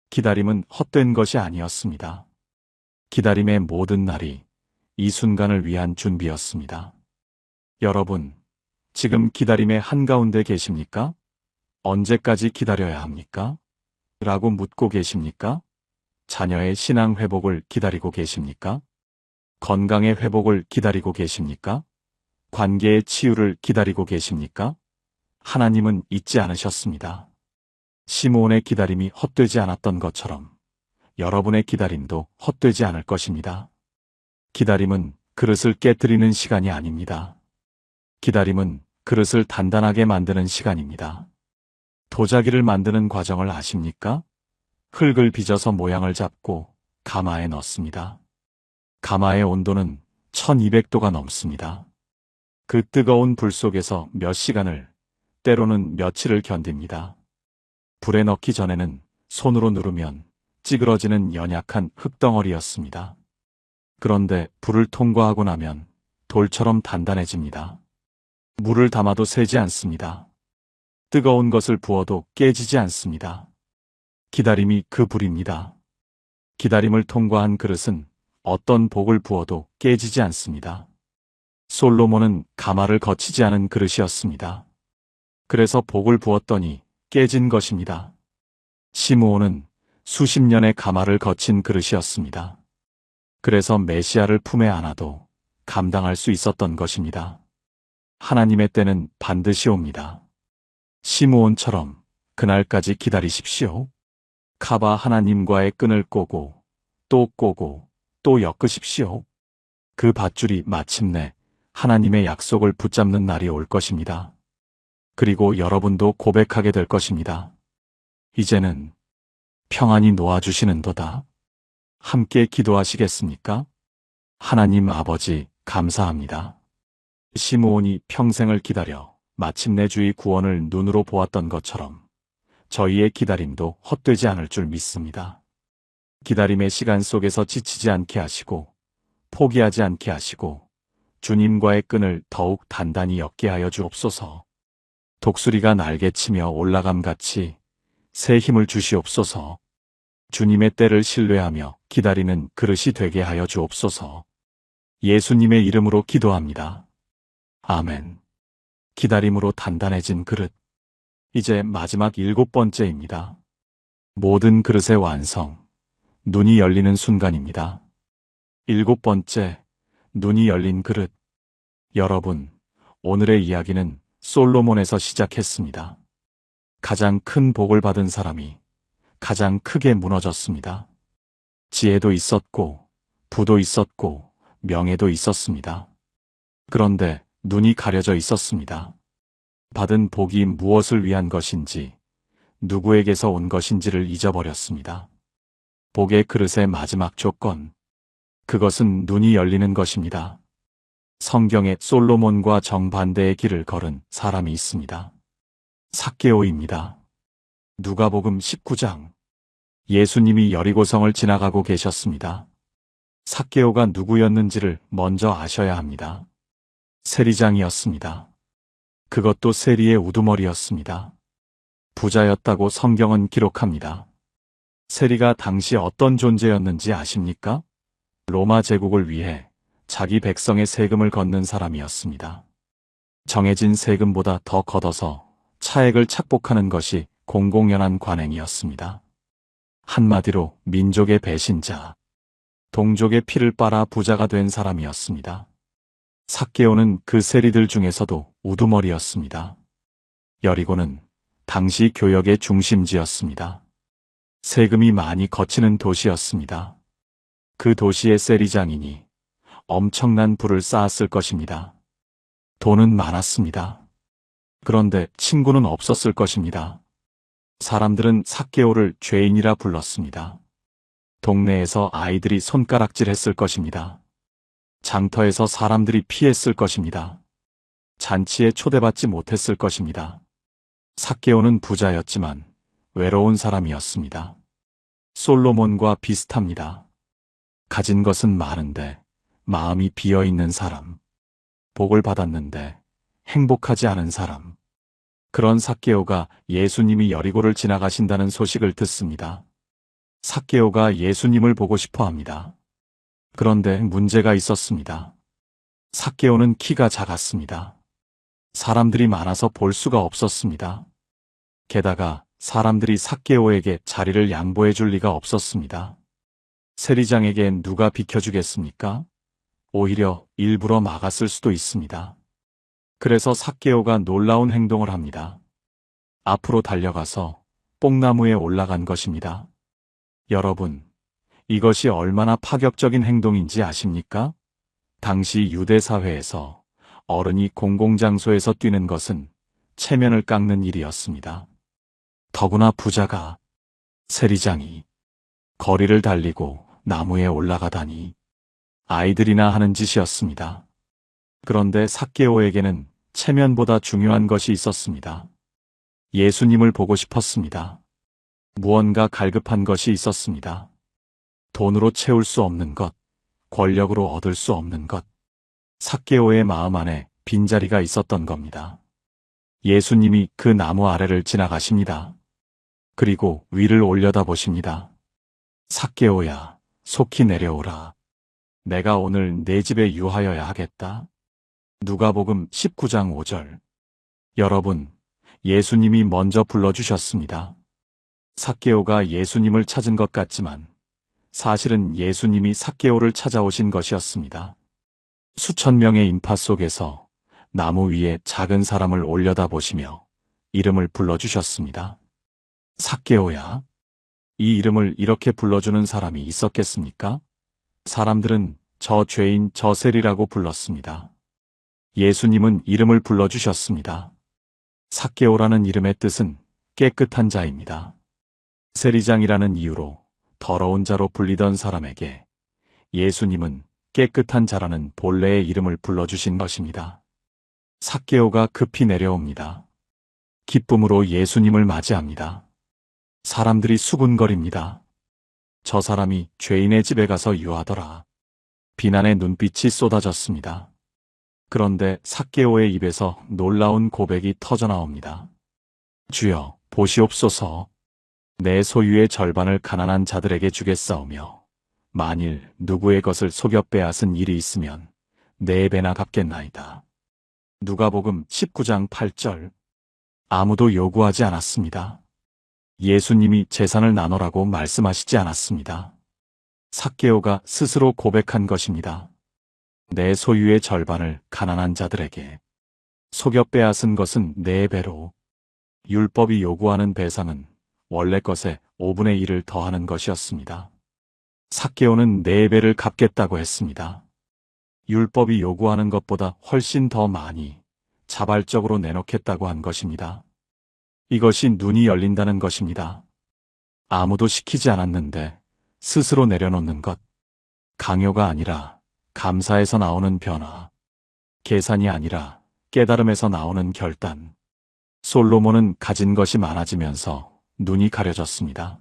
기다림은 헛된 것이 아니었습니다. 기다림의 모든 날이 이 순간을 위한 준비였습니다. 여러분, 지금 기다림의 한가운데 계십니까? 언제까지 기다려야 합니까? 라고 묻고 계십니까? 자녀의 신앙 회복을 기다리고 계십니까? 건강의 회복을 기다리고 계십니까? 관계의 치유를 기다리고 계십니까? 하나님은 잊지 않으셨습니다. 시므온의 기다림이 헛되지 않았던 것처럼 여러분의 기다림도 헛되지 않을 것입니다. 기다림은 그릇을 깨뜨리는 시간이 아닙니다. 기다림은 그릇을 단단하게 만드는 시간입니다. 도자기를 만드는 과정을 아십니까? 흙을 빚어서 모양을 잡고 가마에 넣습니다. 가마의 온도는 1200도가 넘습니다. 그 뜨거운 불 속에서 몇 시간을, 때로는 며칠을 견딥니다. 불에 넣기 전에는 손으로 누르면 찌그러지는 연약한 흙덩어리였습니다. 그런데 불을 통과하고 나면 돌처럼 단단해집니다. 물을 담아도 새지 않습니다. 뜨거운 것을 부어도 깨지지 않습니다. 기다림이 그 불입니다. 기다림을 통과한 그릇은 어떤 복을 부어도 깨지지 않습니다. 솔로몬은 가마를 거치지 않은 그릇이었습니다. 그래서 복을 부었더니 깨진 것입니다. 시므온은 수십 년의 가마를 거친 그릇이었습니다. 그래서 메시아를 품에 안아도 감당할 수 있었던 것입니다. 하나님의 때는 반드시 옵니다. 시므온처럼 그날까지 기다리십시오. 카바 하나님과의 끈을 꼬고 또 엮으십시오. 그 밧줄이 마침내 하나님의 약속을 붙잡는 날이 올 것입니다. 그리고 여러분도 고백하게 될 것입니다. 이제는 평안히 놓아주시는도다. 함께 기도하시겠습니까? 하나님 아버지, 감사합니다. 시므온이 평생을 기다려 마침내 주의 구원을 눈으로 보았던 것처럼 저희의 기다림도 헛되지 않을 줄 믿습니다. 기다림의 시간 속에서 지치지 않게 하시고 포기하지 않게 하시고 주님과의 끈을 더욱 단단히 엮게 하여 주옵소서. 독수리가 날개치며 올라감같이 새 힘을 주시옵소서. 주님의 때를 신뢰하며 기다리는 그릇이 되게 하여 주옵소서. 예수님의 이름으로 기도합니다. 아멘. 기다림으로 단단해진 그릇. 이제 마지막 7번째입니다. 모든 그릇의 완성. 눈이 열리는 순간입니다. 7번째, 눈이 열린 그릇. 여러분, 오늘의 이야기는 솔로몬에서 시작했습니다. 가장 큰 복을 받은 사람이 가장 크게 무너졌습니다. 지혜도 있었고, 부도 있었고, 명예도 있었습니다. 그런데 눈이 가려져 있었습니다. 받은 복이 무엇을 위한 것인지, 누구에게서 온 것인지를 잊어버렸습니다. 복의 그릇의 마지막 조건. 그것은 눈이 열리는 것입니다. 성경에 솔로몬과 정반대의 길을 걸은 사람이 있습니다. 삭개오입니다. 누가복음 19장. 예수님이 여리고성을 지나가고 계셨습니다. 삭개오가 누구였는지를 먼저 아셔야 합니다. 세리장이었습니다. 그것도 세리의 우두머리였습니다. 부자였다고 성경은 기록합니다. 세리가 당시 어떤 존재였는지 아십니까? 로마 제국을 위해 자기 백성의 세금을 걷는 사람이었습니다. 정해진 세금보다 더 걷어서 차액을 착복하는 것이 공공연한 관행이었습니다. 한마디로 민족의 배신자, 동족의 피를 빨아 부자가 된 사람이었습니다. 삭개오는 그 세리들 중에서도 우두머리였습니다. 여리고는 당시 교역의 중심지였습니다. 세금이 많이 거치는 도시였습니다. 그 도시의 세리장이니 엄청난 부를 쌓았을 것입니다. 돈은 많았습니다. 그런데 친구는 없었을 것입니다. 사람들은 삭개오를 죄인이라 불렀습니다. 동네에서 아이들이 손가락질했을 것입니다. 장터에서 사람들이 피했을 것입니다. 잔치에 초대받지 못했을 것입니다. 삭개오는 부자였지만 외로운 사람이었습니다. 솔로몬과 비슷합니다. 가진 것은 많은데 마음이 비어있는 사람. 복을 받았는데 행복하지 않은 사람. 그런 삭개오가 예수님이 여리고를 지나가신다는 소식을 듣습니다. 삭개오가 예수님을 보고 싶어 합니다. 그런데 문제가 있었습니다. 삭개오는 키가 작았습니다. 사람들이 많아서 볼 수가 없었습니다. 게다가 사람들이 삭개오에게 자리를 양보해 줄 리가 없었습니다. 세리장에겐 누가 비켜주겠습니까? 오히려 일부러 막았을 수도 있습니다. 그래서 삭개오가 놀라운 행동을 합니다. 앞으로 달려가서 뽕나무에 올라간 것입니다. 여러분, 이것이 얼마나 파격적인 행동인지 아십니까? 당시 유대 사회에서 어른이 공공장소에서 뛰는 것은 체면을 깎는 일이었습니다. 더구나 부자가, 세리장이 거리를 달리고 나무에 올라가다니 아이들이나 하는 짓이었습니다. 그런데 삭개오에게는 체면보다 중요한 것이 있었습니다. 예수님을 보고 싶었습니다. 무언가 갈급한 것이 있었습니다. 돈으로 채울 수 없는 것, 권력으로 얻을 수 없는 것. 삭개오의 마음 안에 빈자리가 있었던 겁니다. 예수님이 그 나무 아래를 지나가십니다. 그리고 위를 올려다보십니다. 삭개오야, 속히 내려오라. 내가 오늘 내 집에 유하여야 하겠다. 누가복음 19장 5절. 여러분, 예수님이 먼저 불러주셨습니다. 삭개오가 예수님을 찾은 것 같지만 사실은 예수님이 삭개오를 찾아오신 것이었습니다. 수천 명의 인파 속에서 나무 위에 작은 사람을 올려다보시며 이름을 불러주셨습니다. 삭개오야. 이 이름을 이렇게 불러주는 사람이 있었겠습니까? 사람들은 저 죄인 저 세리라고 불렀습니다. 예수님은 이름을 불러주셨습니다. 삭개오라는 이름의 뜻은 깨끗한 자입니다. 세리장이라는 이유로 더러운 자로 불리던 사람에게 예수님은 깨끗한 자라는 본래의 이름을 불러주신 것입니다. 삭개오가 급히 내려옵니다. 기쁨으로 예수님을 맞이합니다. 사람들이 수군거립니다. 저 사람이 죄인의 집에 가서 유하더라. 비난의 눈빛이 쏟아졌습니다. 그런데 삭개오의 입에서 놀라운 고백이 터져나옵니다. 주여, 보시옵소서. 내 소유의 절반을 가난한 자들에게 주겠사오며 만일 누구의 것을 속여 빼앗은 일이 있으면 4배나 갚겠나이다. 누가복음 19장 8절. 아무도 요구하지 않았습니다. 예수님이 재산을 나눠라고 말씀하시지 않았습니다. 삭개오가 스스로 고백한 것입니다. 내 소유의 절반을 가난한 자들에게, 속여 빼앗은 것은 4배로, 율법이 요구하는 배상은 원래 것의 5분의 1을 더하는 것이었습니다. 삭개오는 4배를 갚겠다고 했습니다. 율법이 요구하는 것보다 훨씬 더 많이 자발적으로 내놓겠다고 한 것입니다. 이것이 눈이 열린다는 것입니다. 아무도 시키지 않았는데 스스로 내려놓는 것. 강요가 아니라 감사에서 나오는 변화. 계산이 아니라 깨달음에서 나오는 결단. 솔로몬은 가진 것이 많아지면서 눈이 가려졌습니다.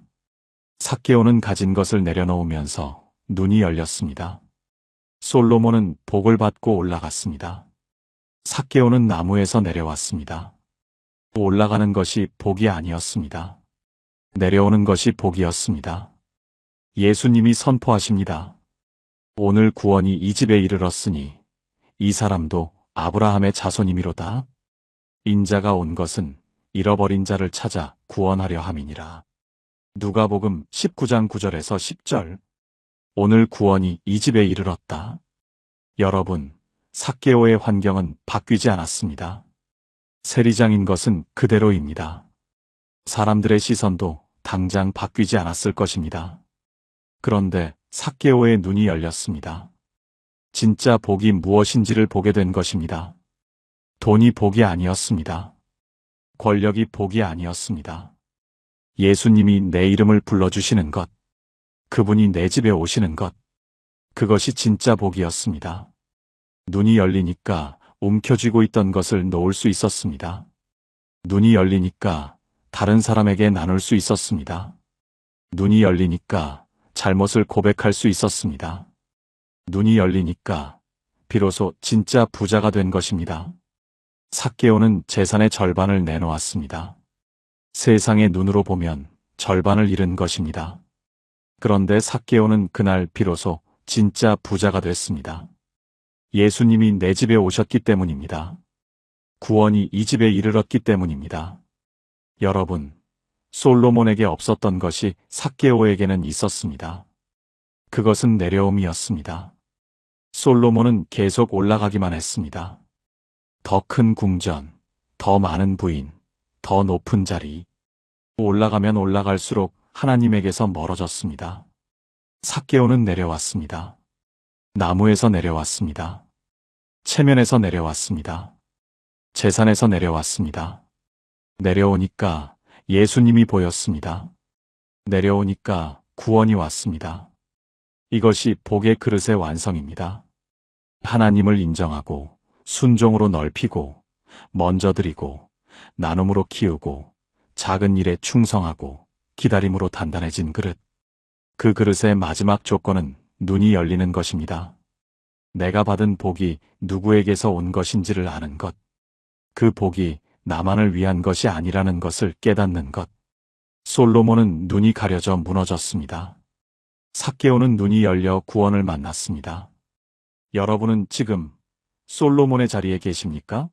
삭개오는 가진 것을 내려놓으면서 눈이 열렸습니다. 솔로몬은 복을 받고 올라갔습니다. 삭개오는 나무에서 내려왔습니다. 올라가는 것이 복이 아니었습니다. 내려오는 것이 복이었습니다. 예수님이 선포하십니다. 오늘 구원이 이 집에 이르렀으니 이 사람도 아브라함의 자손이미로다. 인자가 온 것은 잃어버린 자를 찾아 구원하려 함이니라. 누가복음 19장 9절에서 10절. 오늘 구원이 이 집에 이르렀다. 여러분, 삭개오의 환경은 바뀌지 않았습니다. 세리장인 것은 그대로입니다. 사람들의 시선도 당장 바뀌지 않았을 것입니다. 그런데 삭개오의 눈이 열렸습니다. 진짜 복이 무엇인지를 보게 된 것입니다. 돈이 복이 아니었습니다. 권력이 복이 아니었습니다. 예수님이 내 이름을 불러주시는 것, 그분이 내 집에 오시는 것, 그것이 진짜 복이었습니다. 눈이 열리니까 움켜쥐고 있던 것을 놓을 수 있었습니다. 눈이 열리니까 다른 사람에게 나눌 수 있었습니다. 눈이 열리니까 잘못을 고백할 수 있었습니다. 눈이 열리니까 비로소 진짜 부자가 된 것입니다. 삭개오는 재산의 절반을 내놓았습니다. 세상의 눈으로 보면 절반을 잃은 것입니다. 그런데 삭개오는 그날 비로소 진짜 부자가 됐습니다. 예수님이 내 집에 오셨기 때문입니다. 구원이 이 집에 이르렀기 때문입니다. 여러분, 솔로몬에게 없었던 것이 삭개오에게는 있었습니다. 그것은 내려옴이었습니다. 솔로몬은 계속 올라가기만 했습니다. 더 큰 궁전, 더 많은 부인, 더 높은 자리. 올라가면 올라갈수록 하나님에게서 멀어졌습니다. 삭개오는 내려왔습니다. 나무에서 내려왔습니다. 체면에서 내려왔습니다. 재산에서 내려왔습니다. 내려오니까 예수님이 보였습니다. 내려오니까 구원이 왔습니다. 이것이 복의 그릇의 완성입니다. 하나님을 인정하고 순종으로 넓히고 먼저 드리고 나눔으로 키우고 작은 일에 충성하고 기다림으로 단단해진 그릇. 그 그릇의 마지막 조건은 눈이 열리는 것입니다. 내가 받은 복이 누구에게서 온 것인지를 아는 것. 그 복이 나만을 위한 것이 아니라는 것을 깨닫는 것. 솔로몬은 눈이 가려져 무너졌습니다. 삭개오는 눈이 열려 구원을 만났습니다. 여러분은 지금 솔로몬의 자리에 계십니까?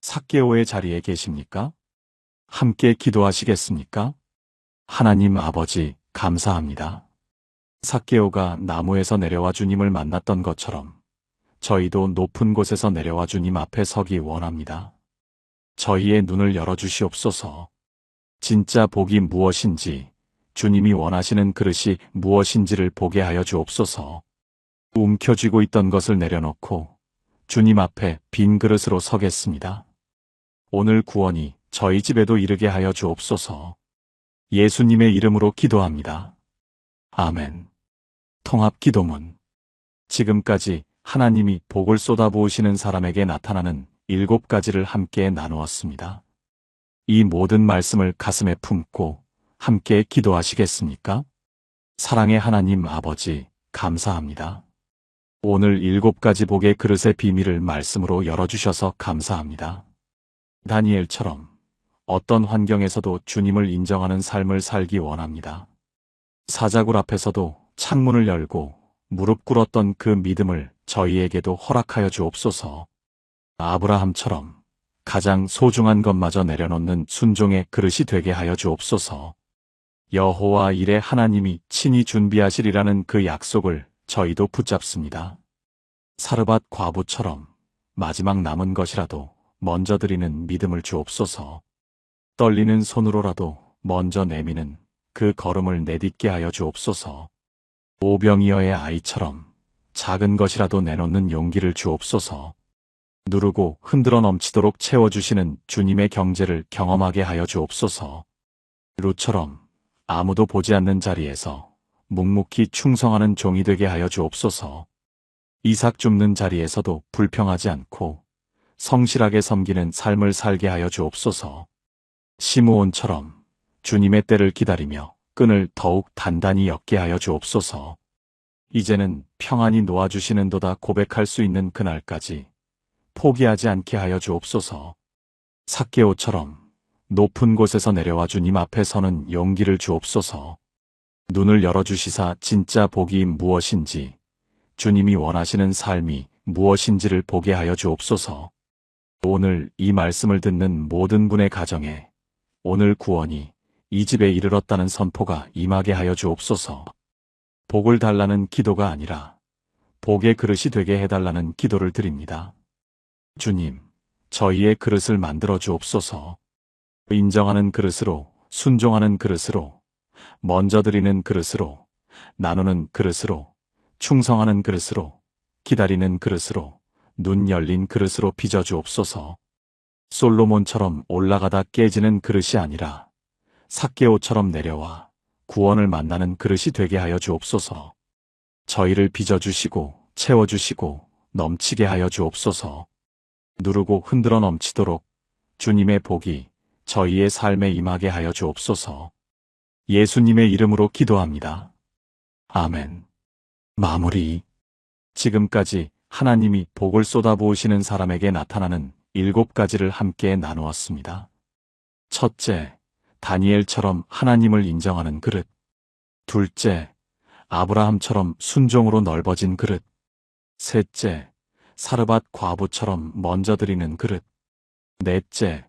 삭개오의 자리에 계십니까? 함께 기도하시겠습니까? 하나님 아버지, 감사합니다. 삭개오가 나무에서 내려와 주님을 만났던 것처럼 저희도 높은 곳에서 내려와 주님 앞에 서기 원합니다. 저희의 눈을 열어주시옵소서. 진짜 복이 무엇인지, 주님이 원하시는 그릇이 무엇인지를 보게 하여 주옵소서. 움켜쥐고 있던 것을 내려놓고 주님 앞에 빈 그릇으로 서겠습니다. 오늘 구원이 저희 집에도 이르게 하여 주옵소서. 예수님의 이름으로 기도합니다. 아멘. 통합 기도문. 지금까지 하나님이 복을 쏟아부으시는 사람에게 나타나는 7가지를 함께 나누었습니다. 이 모든 말씀을 가슴에 품고 함께 기도하시겠습니까? 사랑의 하나님 아버지, 감사합니다. 오늘 7가지 복의 그릇의 비밀을 말씀으로 열어주셔서 감사합니다. 다니엘처럼 어떤 환경에서도 주님을 인정하는 삶을 살기 원합니다. 사자굴 앞에서도 창문을 열고 무릎 꿇었던 그 믿음을 저희에게도 허락하여 주옵소서. 아브라함처럼 가장 소중한 것마저 내려놓는 순종의 그릇이 되게 하여 주옵소서. 여호와 일에 하나님이 친히 준비하시리라는 그 약속을 저희도 붙잡습니다. 사르밧 과부처럼 마지막 남은 것이라도 먼저 드리는 믿음을 주옵소서. 떨리는 손으로라도 먼저 내미는 그 걸음을 내딛게 하여 주옵소서. 오병이어의 아이처럼 작은 것이라도 내놓는 용기를 주옵소서. 누르고 흔들어 넘치도록 채워주시는 주님의 경제를 경험하게 하여 주옵소서. 룻처럼 아무도 보지 않는 자리에서 묵묵히 충성하는 종이 되게 하여 주옵소서. 이삭 줍는 자리에서도 불평하지 않고 성실하게 섬기는 삶을 살게 하여 주옵소서. 시므온처럼 주님의 때를 기다리며 끈을 더욱 단단히 엮게 하여 주옵소서. 이제는 평안히 놓아주시는도다 고백할 수 있는 그날까지 포기하지 않게 하여 주옵소서. 삭개오처럼 높은 곳에서 내려와 주님 앞에 서는 용기를 주옵소서. 눈을 열어주시사 진짜 복이 무엇인지, 주님이 원하시는 삶이 무엇인지를 보게 하여 주옵소서. 오늘 이 말씀을 듣는 모든 분의 가정에 오늘 구원이 이 집에 이르렀다는 선포가 임하게 하여 주옵소서. 복을 달라는 기도가 아니라 복의 그릇이 되게 해달라는 기도를 드립니다. 주님, 저희의 그릇을 만들어 주옵소서. 인정하는 그릇으로, 순종하는 그릇으로, 먼저 드리는 그릇으로, 나누는 그릇으로, 충성하는 그릇으로, 기다리는 그릇으로, 눈 열린 그릇으로 빚어 주옵소서. 솔로몬처럼 올라가다 깨지는 그릇이 아니라 삭개오처럼 내려와 구원을 만나는 그릇이 되게 하여 주옵소서. 저희를 빚어주시고 채워주시고 넘치게 하여 주옵소서. 누르고 흔들어 넘치도록 주님의 복이 저희의 삶에 임하게 하여 주옵소서. 예수님의 이름으로 기도합니다. 아멘. 마무리. 지금까지 하나님이 복을 쏟아부으시는 사람에게 나타나는 7가지를 함께 나누었습니다. 첫째, 다니엘처럼 하나님을 인정하는 그릇. 둘째, 아브라함처럼 순종으로 넓어진 그릇. 셋째, 사르밧 과부처럼 먼저 드리는 그릇. 넷째,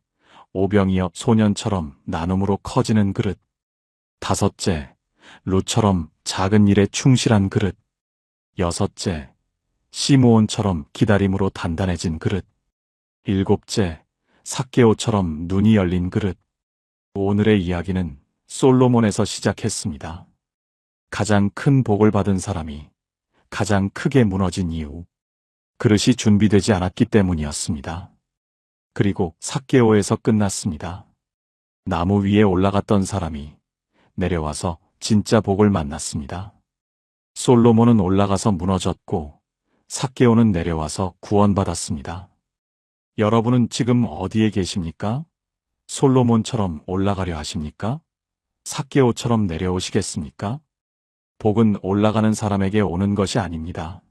오병이어 소년처럼 나눔으로 커지는 그릇. 다섯째, 룻처럼 작은 일에 충실한 그릇. 여섯째, 시므온처럼 기다림으로 단단해진 그릇. 일곱째, 삭개오처럼 눈이 열린 그릇. 오늘의 이야기는 솔로몬에서 시작했습니다. 가장 큰 복을 받은 사람이 가장 크게 무너진 이유, 그릇이 준비되지 않았기 때문이었습니다. 그리고 삭개오에서 끝났습니다. 나무 위에 올라갔던 사람이 내려와서 진짜 복을 만났습니다. 솔로몬은 올라가서 무너졌고 삭개오는 내려와서 구원받았습니다. 여러분은 지금 어디에 계십니까? 솔로몬처럼 올라가려 하십니까? 삭개오처럼 내려오시겠습니까? 복은 올라가는 사람에게 오는 것이 아닙니다.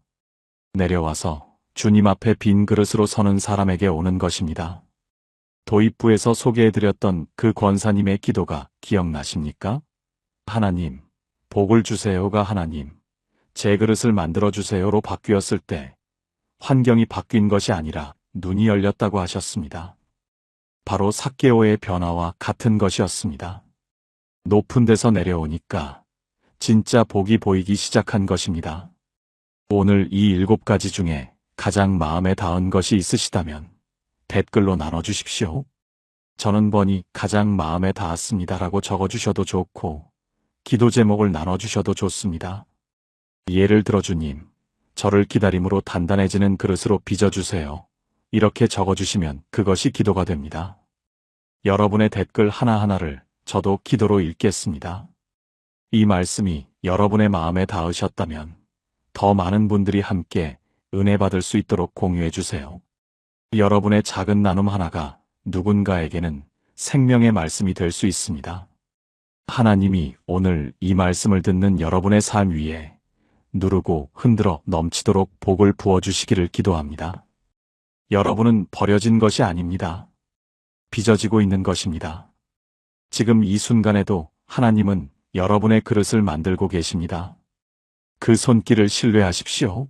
내려와서 주님 앞에 빈 그릇으로 서는 사람에게 오는 것입니다. 도입부에서 소개해드렸던 그 권사님의 기도가 기억나십니까? 하나님, 복을 주세요가 하나님, 제 그릇을 만들어주세요로 바뀌었을 때 환경이 바뀐 것이 아니라 눈이 열렸다고 하셨습니다. 바로 삭개오의 변화와 같은 것이었습니다. 높은 데서 내려오니까 진짜 복이 보이기 시작한 것입니다. 오늘 이 7가지 중에 가장 마음에 닿은 것이 있으시다면 댓글로 나눠주십시오. 저는 번이 가장 마음에 닿았습니다라고 적어주셔도 좋고 기도 제목을 나눠주셔도 좋습니다. 예를 들어 주님, 저를 기다림으로 단단해지는 그릇으로 빚어주세요. 이렇게 적어주시면 그것이 기도가 됩니다. 여러분의 댓글 하나하나를 저도 기도로 읽겠습니다. 이 말씀이 여러분의 마음에 닿으셨다면 더 많은 분들이 함께 은혜 받을 수 있도록 공유해 주세요. 여러분의 작은 나눔 하나가 누군가에게는 생명의 말씀이 될 수 있습니다. 하나님이 오늘 이 말씀을 듣는 여러분의 삶 위에 누르고 흔들어 넘치도록 복을 부어주시기를 기도합니다. 여러분은 버려진 것이 아닙니다. 빚어지고 있는 것입니다. 지금 이 순간에도 하나님은 여러분의 그릇을 만들고 계십니다. 그 손길을 신뢰하십시오.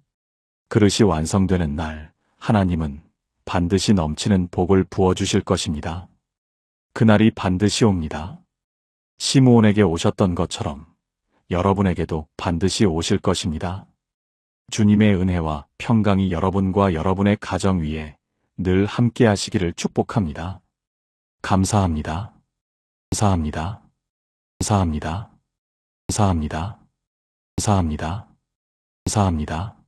그릇이 완성되는 날, 하나님은 반드시 넘치는 복을 부어주실 것입니다. 그날이 반드시 옵니다. 시므온에게 오셨던 것처럼 여러분에게도 반드시 오실 것입니다. 주님의 은혜와 평강이 여러분과 여러분의 가정 위에 늘 함께 하시기를 축복합니다. 감사합니다. 감사합니다. 감사합니다. 감사합니다. 감사합니다. 감사합니다.